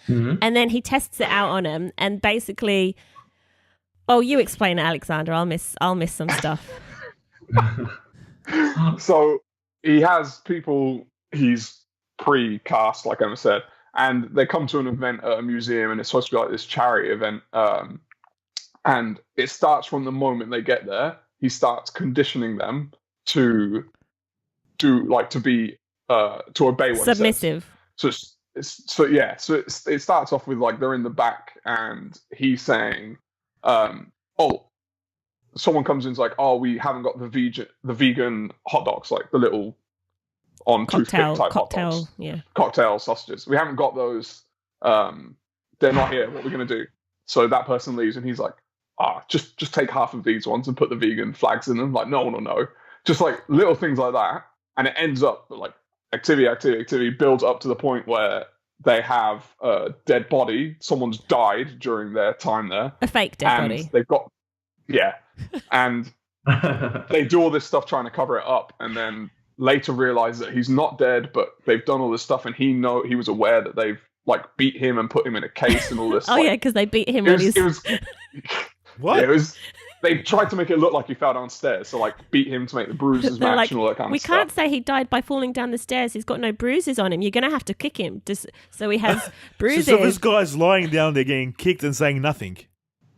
Mm-hmm. And then he tests it out on him, and basically, oh, you explain it, Alexander. I'll miss some stuff. So he has people he's pre-cast, like Emma said, and they come to an event at a museum, and it's supposed to be like this charity event. And it starts from the moment they get there. He starts conditioning them to obey what he says. Submissive. So it starts off with like they're in the back and he's saying, someone comes in and is like, oh, we haven't got the vegan hot dogs, like the little on toothpick type hot dogs, cocktail sausages. We haven't got those. They're not here. What are we gonna do? So that person leaves and he's like, just take half of these ones and put the vegan flags in them. Like no, just like little things like that, and it ends up like activity builds up to the point where they have a dead body. Someone's died during their time there. A fake dead body. They've got, and they do all this stuff trying to cover it up, and then later realize that he's not dead, but they've done all this stuff, and he was aware that they've like beat him and put him in a case and all this. Because they beat him when it was what? Yeah, they tried to make it look like he fell downstairs, so like beat him to make the bruises match and all that kind of stuff. We can't say he died by falling down the stairs. He's got no bruises on him. You're going to have to kick him so he has bruises. So this guy's lying down there getting kicked and saying nothing.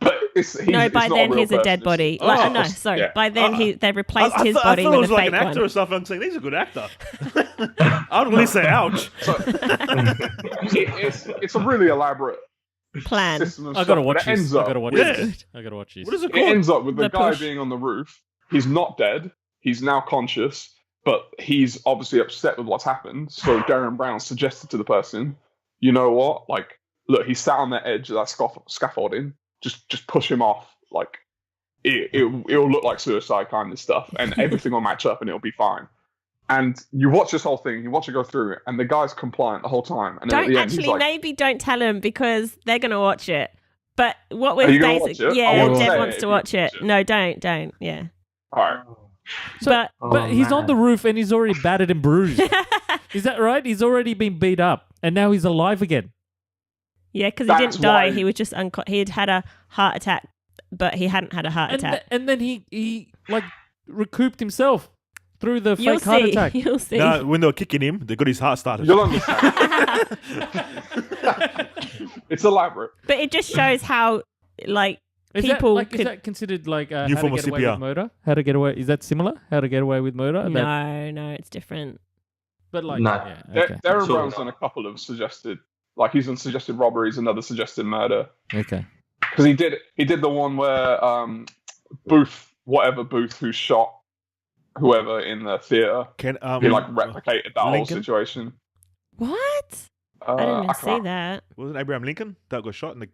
But by then he's a dead body. By then they replaced his body with a fake one. I thought it was like an actor or something. I'm saying he's a good actor. I would at least say ouch. So, it's a really elaborate plan. I gotta watch this. I gotta watch this. What is it called? It ends up with the guy being on the roof. He's not dead. He's now conscious, but he's obviously upset with what's happened. So Darren Brown suggested to the person, you know what? Like, look, he's sat on the edge of that scaffolding. Just push him off. Like, it'll look like suicide kind of stuff, and everything will match up, and it'll be fine. And you watch this whole thing, you watch it go through, and the guy's compliant the whole time. And then at the end, he's like, maybe don't tell him because they're going to watch it. But what we're basically, Dev wants to watch it. No, don't. Yeah. All right. So, but he's on the roof and he's already battered and bruised. Is that right? He's already been beat up, and now he's alive again. Yeah, because he didn't die. He was just he had had a heart attack, but he hadn't had a heart attack. And then he like recouped himself through the fake heart attack. You'll see. No, when they were kicking him, they got his heart started. You'll understand. It's elaborate. But it just shows how, like, is that considered like new How form to of Get Away CPR? with Murder? How to Get Away? Is that similar? How to Get Away with Murder? No, it's different. But like, no. Yeah, okay. Darren Brown's done a couple of suggested, like he's done suggested robberies, another suggested murder. Okay. Because he did the one where Booth who shot whoever in the theater, he like replicated that whole situation. What? I didn't see that. Wasn't Abraham Lincoln that got shot in the?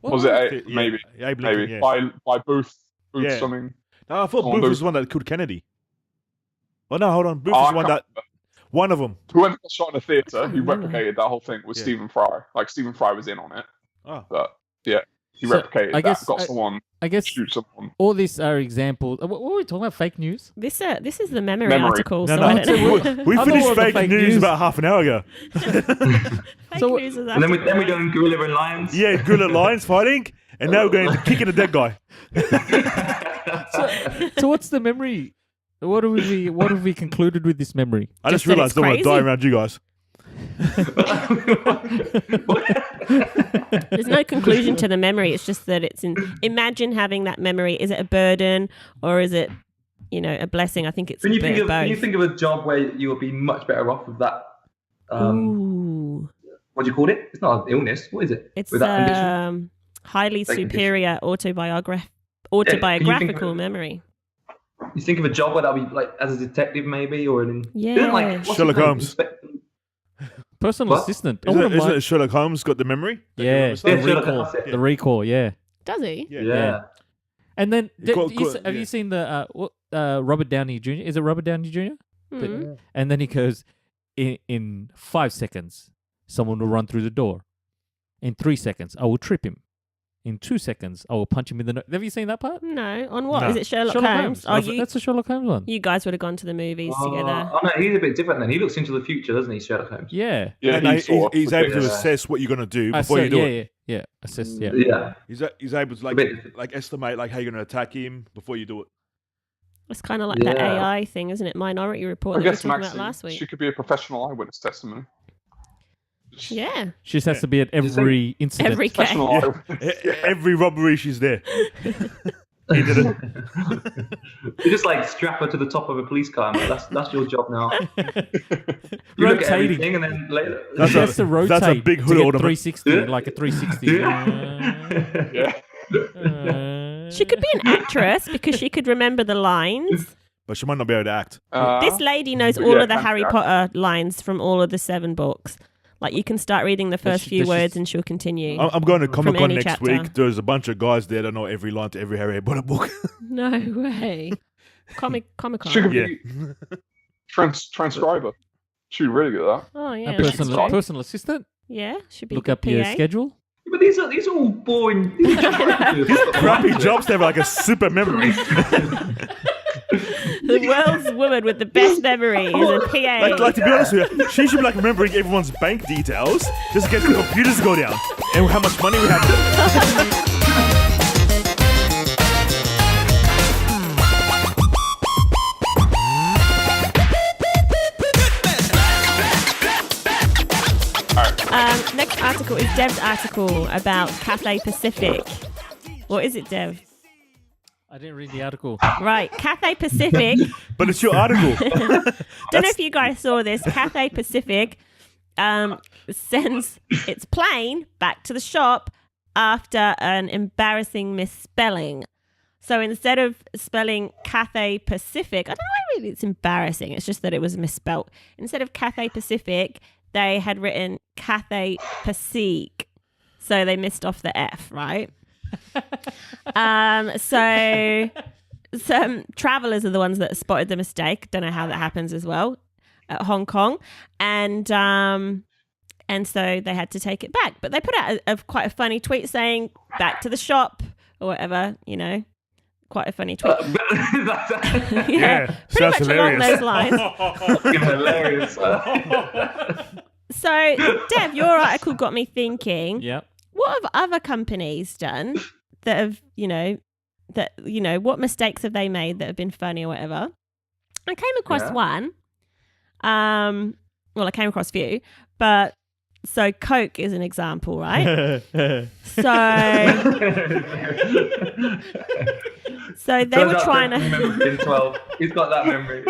Was it maybe? Abe Lincoln, maybe by Booth something. No, I thought Booth was the one that killed Kennedy. Oh no, hold on. Booth was the one that. One of them. Whoever got shot in a theater, he replicated that whole thing with Stephen Fry. Like Stephen Fry was in on it. Oh. But yeah, he replicated that. Got someone. I guess shoot someone. All these are examples. What were we talking about? Fake news? This is the memory article. No, so I don't know. We finished fake news about half an hour ago. News is and then we're doing gorilla and lions. Yeah, gorilla and lions fighting, and now we're going to kicking a dead guy. So what's the memory? What have we concluded with this memory? I just realised I don't want to die around you guys. There's no conclusion to the memory. It's just that imagine having that memory. Is it a burden or is it, a blessing? I think it's when a bit of both. When you think of a job where you will be much better off with that. Ooh. What do you call it? It's not an illness. What is it? It's with that condition? Highly superior autobiographical memory. You think of a job where that'll be like as a detective maybe or Sherlock Holmes. Personal assistant. Isn't it Sherlock Holmes got the memory? Yeah, the recall. Yeah. Does he? Yeah. And then have you seen the Robert Downey Jr.? Is it Robert Downey Jr.? Mm-hmm. And then he goes, in 5 seconds, someone will run through the door. In 3 seconds, I will trip him. In 2 seconds, I will punch him in the nose. Have you seen that part? No. On what? No. Is it Sherlock Holmes? Oh, That's a Sherlock Holmes one. You guys would have gone to the movies together. Oh no, he's a bit different then. He looks into the future, doesn't he, Sherlock Holmes? Yeah. Yeah, And he's able to assess what you're gonna do before you do it. Yeah. Assess. Yeah. Yeah. He's able to like estimate like how you're gonna attack him before you do it. It's kind of like that AI thing, isn't it? Minority Report that we were talking about last week. She could be a professional eyewitness testimony. Yeah. She just has to be at every incident. Every case. Every robbery, she's there. He did it. You just like strap her to the top of a police car. Man. That's your job now. You look at everything and then later. She has to rotate. That's a big hood to get ornament. 360, like a 360. She could be an actress because she could remember the lines. But she might not be able to act. This lady knows all of the Harry Potter lines from all of the 7 books. Like, you can start reading the first few words and she'll continue. I'm going to Comic-Con next chapter. week. There's a bunch of guys there that know every line to every Harry Potter book. No way. Comic-Con. She could be transcriber. She'd really good at that. Oh, yeah. A personal assistant? Yeah, should be Look up your schedule. But these are all boring. Crappy jobs to have like a super memory. The world's woman with the best memory is a PA. Like to be honest with you, she should be like remembering everyone's bank details just in case the computers go down and how much money we have. Next article is Dev's article about Cathay Pacific. What is it, Dev? I didn't read the article. Right, Cathay Pacific. But it's your article. Don't know if you guys saw this. Cathay Pacific sends its plane back to the shop after an embarrassing misspelling. So instead of spelling Cathay Pacific, I don't know why really it's embarrassing. It's just that it was misspelt. Instead of Cathay Pacific, they had written Cathay Pacific. So they missed off the F, right? So some travelers are the ones that spotted the mistake. Don't know how that happens as well at Hong Kong, and so they had to take it back. But they put out quite a funny tweet saying "back to the shop" or whatever, you know. Quite a funny tweet. Yeah, pretty much along those lines. Hilarious. So, Dev, your article got me thinking. Yeah. What have other companies done that have, what mistakes have they made that have been funny or whatever? I came across one. Well, I came across a few, but so Coke is an example, right? So they were trying to. In 12, he's got that memory.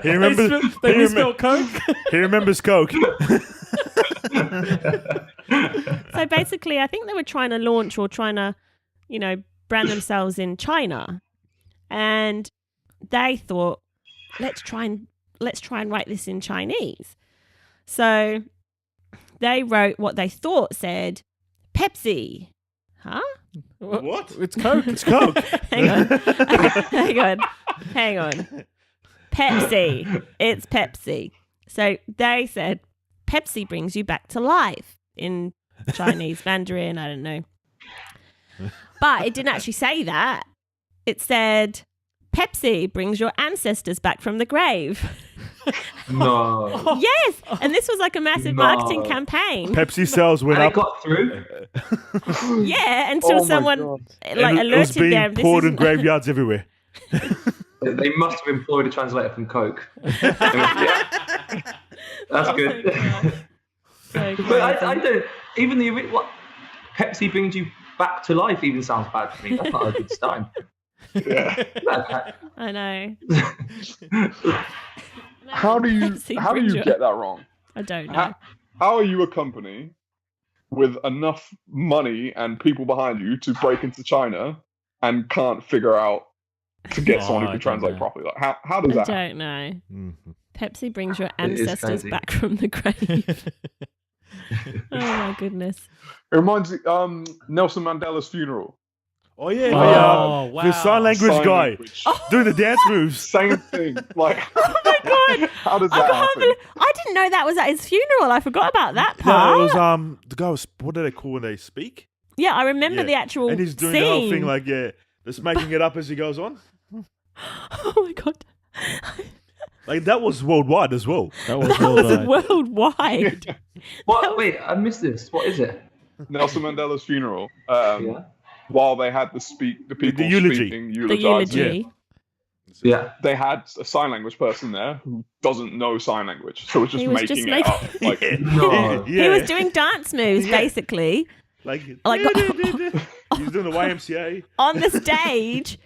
He remembers. They misspelled Coke. He remembers Coke. So basically, I think they were trying to launch or trying to, brand themselves in China, and they thought, let's try and write this in Chinese. So they wrote what they thought said Pepsi. Huh? What? It's Coke. It's Coke. Hang on. Pepsi. It's Pepsi. So they said Pepsi brings you back to life in Chinese, Mandarin, I don't know. But it didn't actually say that. It said Pepsi brings your ancestors back from the grave. No. Yes, and this was like a massive marketing campaign. Pepsi sales went up. It got through. Yeah, until someone alerted it was being them. poured in graveyards everywhere. They must have employed a translator from Coke. That's good. But I don't. Even what Pepsi brings you back to life even sounds bad to me. That's not a good start. Yeah. I know. How do you get that wrong? I don't know. How are you a company with enough money and people behind you to break into China and can't figure out to get someone who can translate properly? Like how does that? I don't know. Mm-hmm. Pepsi brings your ancestors back from the grave. Oh my goodness. It reminds me Nelson Mandela's funeral. Oh yeah, wow. the sign language Sign guy language. doing the dance moves. Same thing. Like, Oh my god! how does that happen? I didn't know that was at his funeral. I forgot about that No, part. it was the guy was, what do they call when they speak? Yeah, I remember the actual and he's doing scene. the whole thing like just making it up as he goes on. Oh my god! Like that was worldwide as well. That was Worldwide. What? Wait, I missed this. What is it? Nelson Mandela's funeral. While they had the people eulogy. speaking, The eulogy. Yeah. they had a sign language person there who doesn't know sign language, so was just He was making just it up. Like, No. He was doing dance moves, basically, like Like- he was doing the YMCA. on the stage,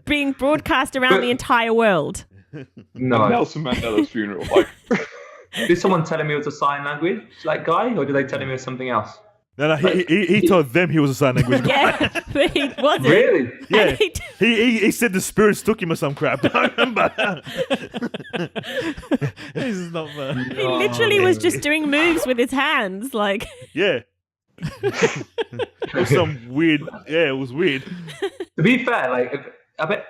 being broadcast around the entire world. No. Nelson Mandela's funeral. Like, Did someone tell him he was a sign language like guy, or did they tell him he was something else? No, he told them he was a sign language guy. Yeah, but he wasn't. Really? Yeah, And he said the spirits took him or some crap. I remember. This is not fair. he literally was just doing moves with his hands, like. Yeah. It was some weird. Yeah, it was weird. To be fair, like, I bet.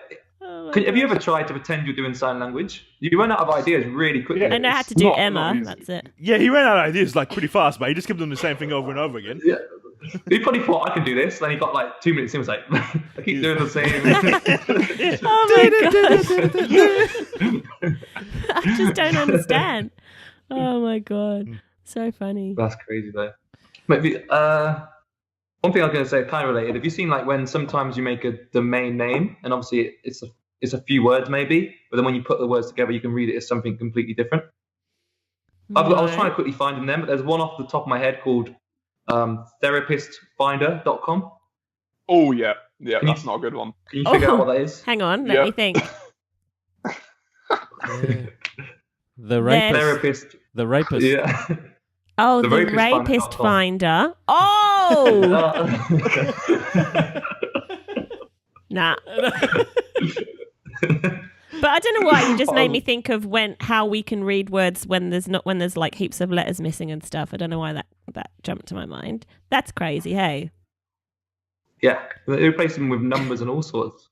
Have you ever tried to pretend you're doing sign language? You run out of ideas really quickly. I know how to do not Emma. easy. That's it. Yeah, he ran out of ideas like pretty fast, but he just kept doing the same thing over and over again. Yeah. He probably thought I can do this. Then he got like 2 minutes in. Was like, I keep doing the same. Oh my god! I just don't understand. Oh my god, so funny. That's crazy though. Maybe one thing I was going to say, kind of related. Have you seen like when sometimes you make a domain name and obviously it's a few words maybe, but then when you put the words together, you can read it as something completely different. I was trying to quickly find them then, but there's one off the top of my head called therapistfinder.com. oh yeah, that's not a good one. Can you figure out what that is? Hang on, let me think. The rapist. Therapist. The rapist. Yeah. Oh, the rapist rapist finder. finder. Oh, nah. But I don't know why you just made me think of how we can read words when there's like heaps of letters missing and stuff. I don't know why that jumped to my mind. That's crazy, hey. Yeah, they replace them with numbers and all sorts.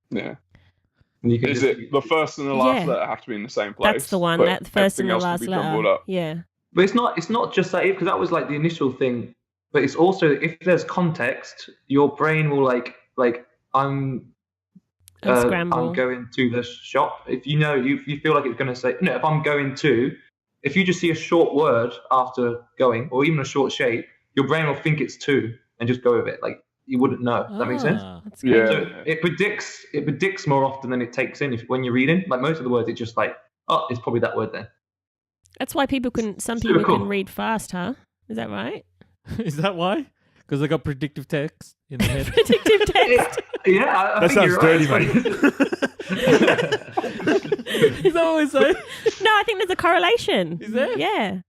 Yeah. And you can Is it the first and the last letter have to be in the same place? That's the one. but That first and the everything else last can be jumbled letter. up? Yeah. But it's not just that, because that was like the initial thing. But it's also, if there's context, your brain will like I'm going to the shop. If you know, you feel like it's going to say, no, if I'm going to, if you just see a short word after going, or even a short shape, your brain will think it's to and just go with it. Like you wouldn't know. Does that make sense? That's Yeah. So it predicts more often than it takes in when you're reading. Like most of the words, it's just like, oh, it's probably that word then. That's why some Super people cool. can read fast, huh? Is that right? Is that why? Because they got predictive text in their head. Predictive text. Yeah, I That think sounds you're dirty, right. Is that what we say? No, I think there's a correlation. Is there? Yeah.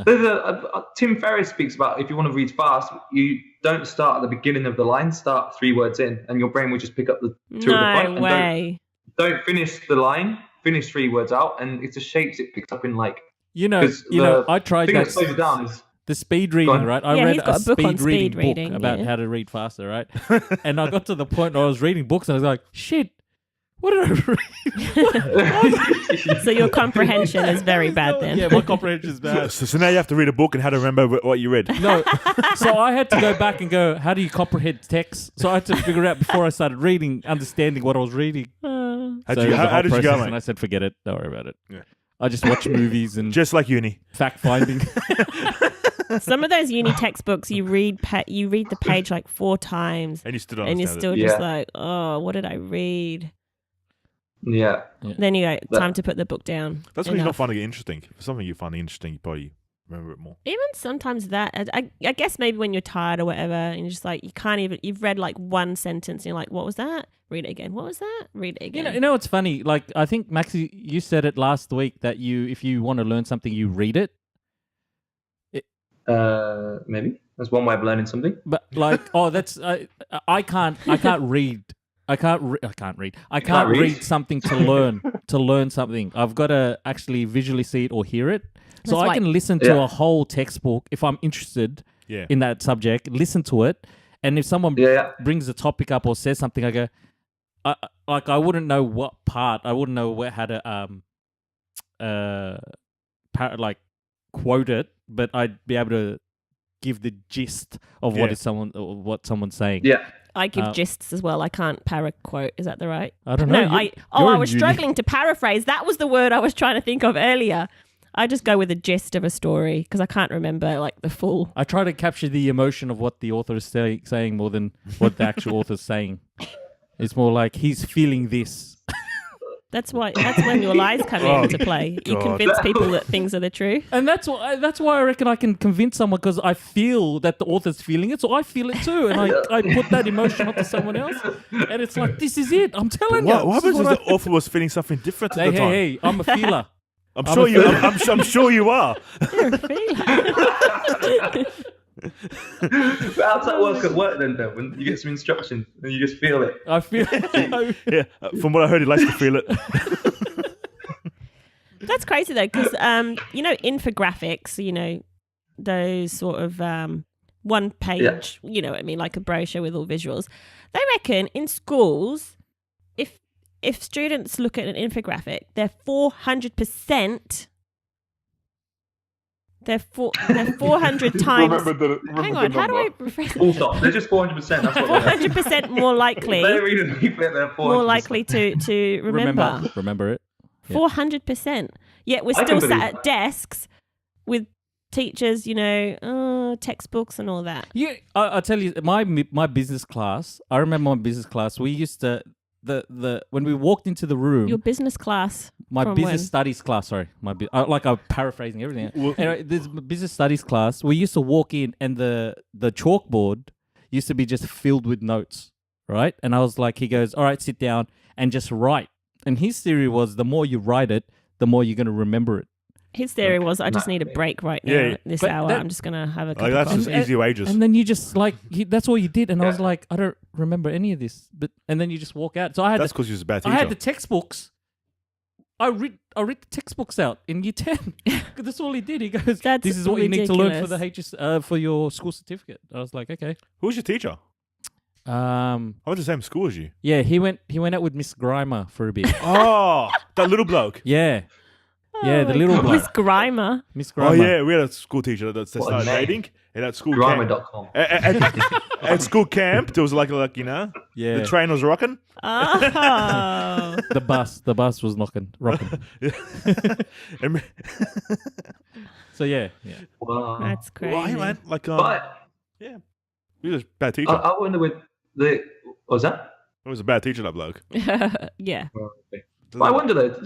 There's Tim Ferriss speaks about if you want to read fast, you don't start at the beginning of the line, start 3 words in, and your brain will just pick up the 2 at the front. No way. Don't finish the line, finish 3 words out, and it's the shapes it picks up in like. I tried thing that. that slows it down is The speed reading, right? I Yeah, read he's got a a book on speed reading speed book reading, about yeah. how to read faster, right? And I got to the point where I was reading books and I was like, shit, what did I read? So your comprehension is very bad then. Yeah, my comprehension is bad. So now you have to read a book and how to remember what you read. No, so I had to go back and go, how do you comprehend text? So I had to figure out before I started reading, understanding what I was reading. How So did it was a you whole go, process, mate? and I said, forget it, don't worry about it. Yeah. I just watch movies and Just like uni. fact finding. Some of those uni textbooks, you read the page like 4 times, And you still don't and you're understand still it. just Yeah. like, oh, what did I read? yeah. Then you go, time to put the book down. That's when you're not Enough. finding it interesting. If it's something you find interesting, you probably remember it more. Even sometimes that, I guess maybe when you're tired or whatever, and you're just like, you've read like one sentence and you're like, what was that? Read it again. What was that? Read it again. You know what's funny? Like, I think, Maxie, you said it last week that if you want to learn something, you read it. Maybe that's one way of learning something. But like, that's I can't read. I can't read something to learn something. I've got to actually visually see it or hear it. So That's I why- can listen to a whole textbook if I'm interested Yeah. in that subject, listen to it, And if someone brings a topic up or says something, I go, I wouldn't know what part. I wouldn't know how to quote it, but I'd be able to give the gist of what someone's saying. Yeah. I give gists as well. I can't para-quote. Is that the right? I don't know. No, I was struggling to paraphrase. That was the word I was trying to think of earlier. I just go with the gist of a story because I can't remember like the full. I try to capture the emotion of what the author is saying more than what the actual author's saying. It's more like he's feeling this. That's when your lies come into play. You convince people that things are the truth. And that's why I reckon I can convince someone because I feel that the author's feeling it, so I feel it too. And I put that emotion onto someone else. And it's like, this is it. I'm telling you. What happens if the author was feeling something different at the time? Hey, I'm a feeler. I'm sure you are. You're a feeler. How's that work at work then, Devin? You get some instructions and you just feel it. I feel it. Yeah, from what I heard, he likes to feel it. That's crazy though, because infographics, those sort of one page, what I mean, like a brochure with all visuals. They reckon in schools, if students look at an infographic, they're 400%. They're 400 times. Remember Hang on, how do I rephrase that? Full stop. They're just 400%. That's what 400% more likely. They're reading they're 400%. More likely to remember. Remember it. Yeah. 400%. Yet we're still sat at desks with teachers, textbooks and all that. Yeah, I'll tell you, my business class. I remember my business class. We used to when we walked into the room. Your business class. My business studies class. Sorry, I'm paraphrasing everything. Anyway, this business studies class. We used to walk in, and the chalkboard used to be just filled with notes, right? And I was like, he goes, "All right, sit down and just write." And his theory was, the more you write it, the more you're going to remember it. His theory was, I just need a break right now, this hour. I'm just going to have a cup of that's coffee. just easy wages. And then you just, that's all you did. And I was like, I don't remember any of this. And then you just walk out. So that's because you're a bad teacher. I had the textbooks. I read the textbooks out in year 10. That's all he did. He goes, this is what you need to learn for the for your school certificate. I was like, okay. Who was your teacher? I went to the same school as you. Yeah, he went out with Miss Grimer for a bit. Oh, that little bloke. Yeah. Yeah, the little bloke. Miss Grimer. Miss Grimer. Oh, yeah, we had a school teacher that started dating. And at school Grimer.com. At school camp, there was the train was rocking. Oh. the bus was rocking. So, yeah. Wow. That's crazy. Well, man, yeah. He was a bad teacher. I wonder what was that? He was a bad teacher, that bloke. Yeah. But I wonder though,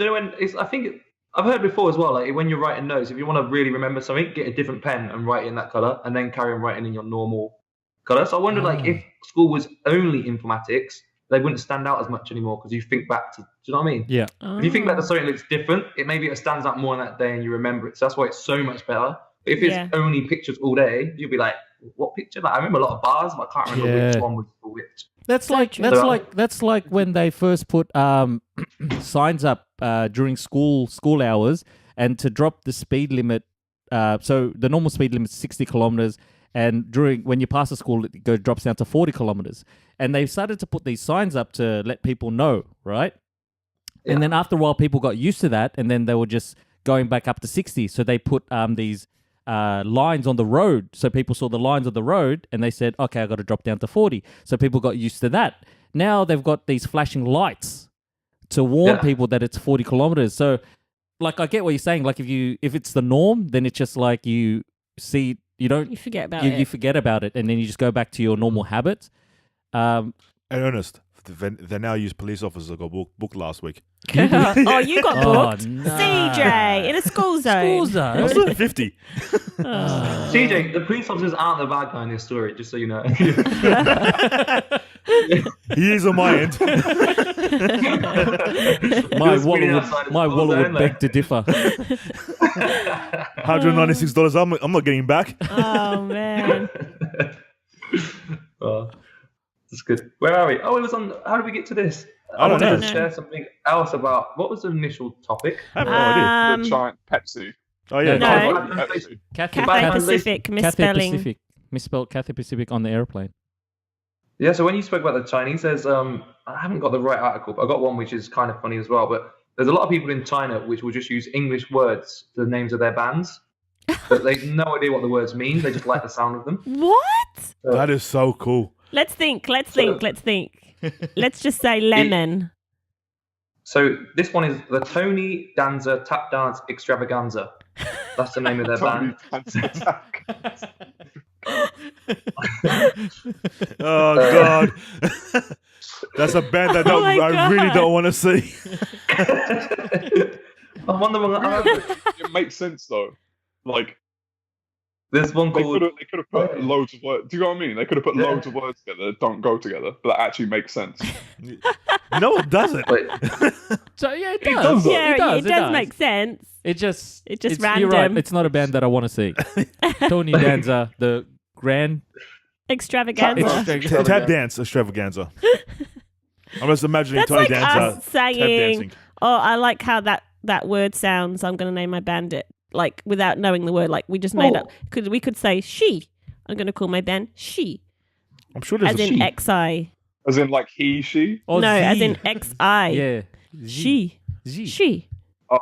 I've heard before as well, like when you're writing notes, if you want to really remember something, get a different pen and write in that colour and then carry on writing in your normal colour. So I wonder if school was only informatics, they wouldn't stand out as much anymore because you think back to, do you know what I mean? Yeah. If you think back to something that's different, it stands out more on that day and you remember it. So that's why it's so much better. But if it's only pictures all day, you'll be like, what picture? Like, I remember a lot of bars, but I can't remember which one was for which. That's like when they first put signs up during school hours, and to drop the speed limit. So the normal speed limit is 60 kilometers, and when you pass the school, it drops down to 40 kilometers. And they started to put these signs up to let people know, right? Yeah. And then after a while, people got used to that, and then they were just going back up to 60. So they put these lines on the road, so people saw the lines on the road and they said, okay, I got to drop down to 40. So people got used to that. Now they've got these flashing lights to warn people that it's 40 kilometers. So I get what you're saying. Like if it's the norm, then it's just like you forget about it. You forget about it, and then you just go back to your normal habits. And Ernest, they now use police officers that got booked last week. Oh, you got booked? Oh, no. CJ, in a school zone. I was at 50. CJ, the police officers aren't the bad guy in this story, just so you know. He is on my end. My wallet would beg to differ. $196, I'm not getting back. Oh, man. That's good. Where are we? Oh, it was on. How did we get to this? I don't know. To share something else about what was the initial topic? I have no idea. The giant Pepsi. Oh yeah, no. Cathay Pacific misspelling. Misspelled Cathay Pacific on the airplane. Yeah, so when you spoke about the Chinese, there's I haven't got the right article, but I got one which is kind of funny as well. But there's a lot of people in China which will just use English words for the names of their bands, but they've no idea what the words mean. They just like the sound of them. What? That is so cool. Let's think. Let's just say lemon. So this one is the Tony Danza Tap Dance Extravaganza. That's the name of their band. Oh God, that's a band that I really don't want to see. I wonder it makes sense though. Like, there's one called. They could have put loads of words. Do you know what I mean? They could have put loads of words together that don't go together, but that actually makes sense. No, it doesn't. So yeah, it does. It does make sense. It's random. You're right. It's not a band that I want to see. Tony Danza, the Grand Extravaganza. Tap dance extravaganza. I'm just imagining That's Tony like Danza us saying, tap dancing. "Oh, I like how that word sounds. I'm going to name my band it." Like without knowing the word, like we just made up. We could say she. I'm going to call my band she. I'm sure there's as a in she. XI. As in like he, she? Or no, Z. as in XI. Yeah. She. She. Oh.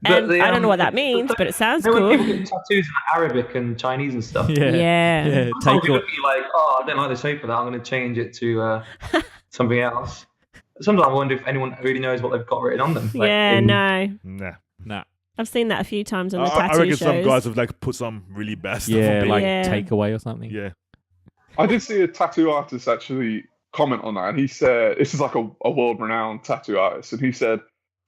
And I don't know what that means, but it sounds cool. When people get tattoos in Arabic and Chinese and stuff. Yeah. Take look at you like, I don't like the shape of that. I'm going to change it to something else. Sometimes I wonder if anyone really knows what they've got written on them. Nah. I've seen that a few times on the I tattoo reckon shows. some guys have like put some really bad stuff on like people. takeaway or something. Yeah. I did see a tattoo artist actually comment on that, and he said, this is like a world-renowned tattoo artist, and he said,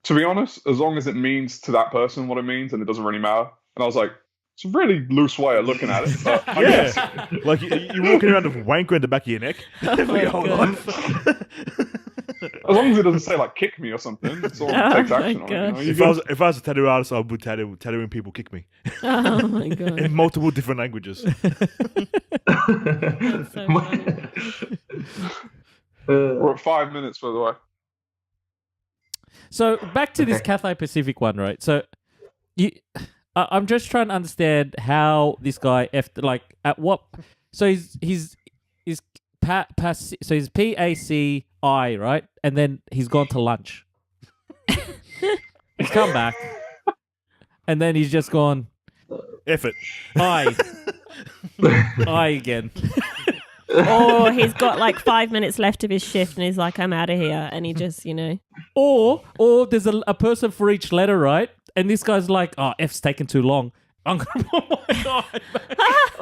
to be honest, as long as it means to that person what it means, and it doesn't really matter. And I was like, it's a really loose way of looking at it. But I guess. Like you're walking around with wanker in the back of your neck for your whole life. As long as it doesn't say like "kick me" or something, it's all takes action on it. You know? If I was a tattoo artist, I would be tattooing people kick me. Oh my god! In multiple different languages. That's so funny. We're at 5 minutes, by the way. So back to this Cathay Pacific one, right? So I'm just trying to understand how this guy at what. So he's PACI, right? And then he's gone to lunch. He's come back, and then he's just gone. F it. I again. Or he's got like 5 minutes left of his shift, and he's like, "I'm out of here," and he just, Or there's a person for each letter, right? And this guy's like, "Oh, F's taken too long. I'm gonna put my guy back."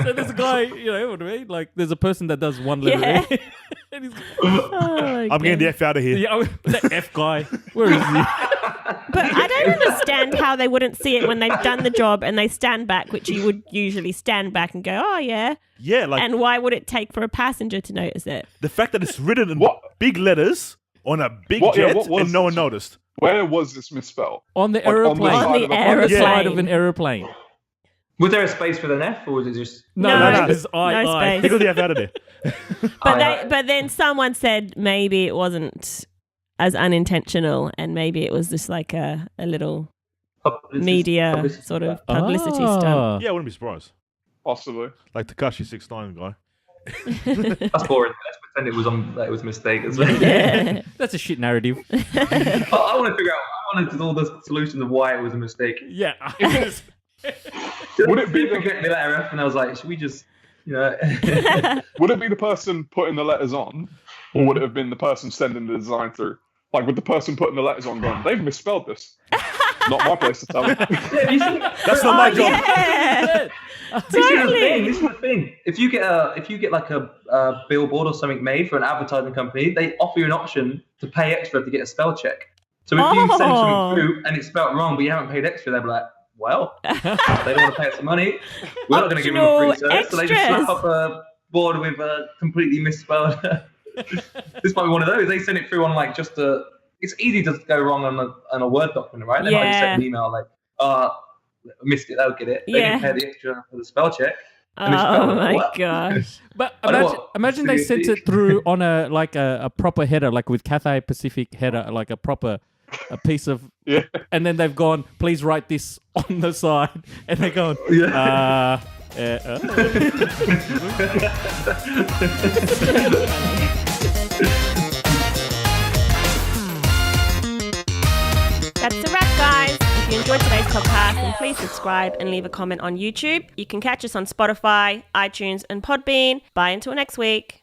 So there's a guy, you know what I mean? Like, there's a person that does one letter. Yeah. And he's I'm getting the F out of here. Yeah, the F guy. Where is he? But I don't understand how they wouldn't see it when they've done the job and they stand back, which you would usually stand back and go, "Oh yeah." Yeah, like. And why would it take for a passenger to notice it? The fact that it's written in big letters on a big jet and no one noticed. Where was this misspelled? On the aeroplane. On the side of an aeroplane. Was there a space with an F, or was it just... No. There's I. space. They got the F out of there. But then someone said maybe it wasn't as unintentional, and maybe it was just like a little media sort of publicity stunt. Yeah, I wouldn't be surprised. Possibly. Like Tekashi 6ix9ine guy. That's boring. Let's pretend it was a mistake as well. Yeah. That's a shit narrative. I want to figure out. I wanted all the solutions of why it was a mistake. Yeah. Would it be getting the letter F, and I was like, should we just, Would it be the person putting the letters on, or would it have been the person sending the design through? Like, with the person putting the letters on going, they've misspelled this. Not my place to tell them. That's not my job. Yeah. This is the thing. If you get like a billboard or something made for an advertising company, they offer you an option to pay extra to get a spell check. So if you send something through and it's spelled wrong, but you haven't paid extra, they'll be like, well, they don't want to pay us the money. We're not going to give them a free service. So they just slap up a board with a completely misspelled. This might be one of those. They send it through on like just a. It's easy to go wrong on a Word document, right? They might just send an email like, missed it, they'll get it. They didn't pay the extra for the spell check. Oh my gosh. But imagine they sent it through on a proper header, like with Cathay Pacific header, like a piece of, and then they've gone, please write this on the side, and they're going, That's a wrap, guys. If you enjoyed today's podcast, then please subscribe and leave a comment on YouTube. You can catch us on Spotify, iTunes, and Podbean. Bye until next week.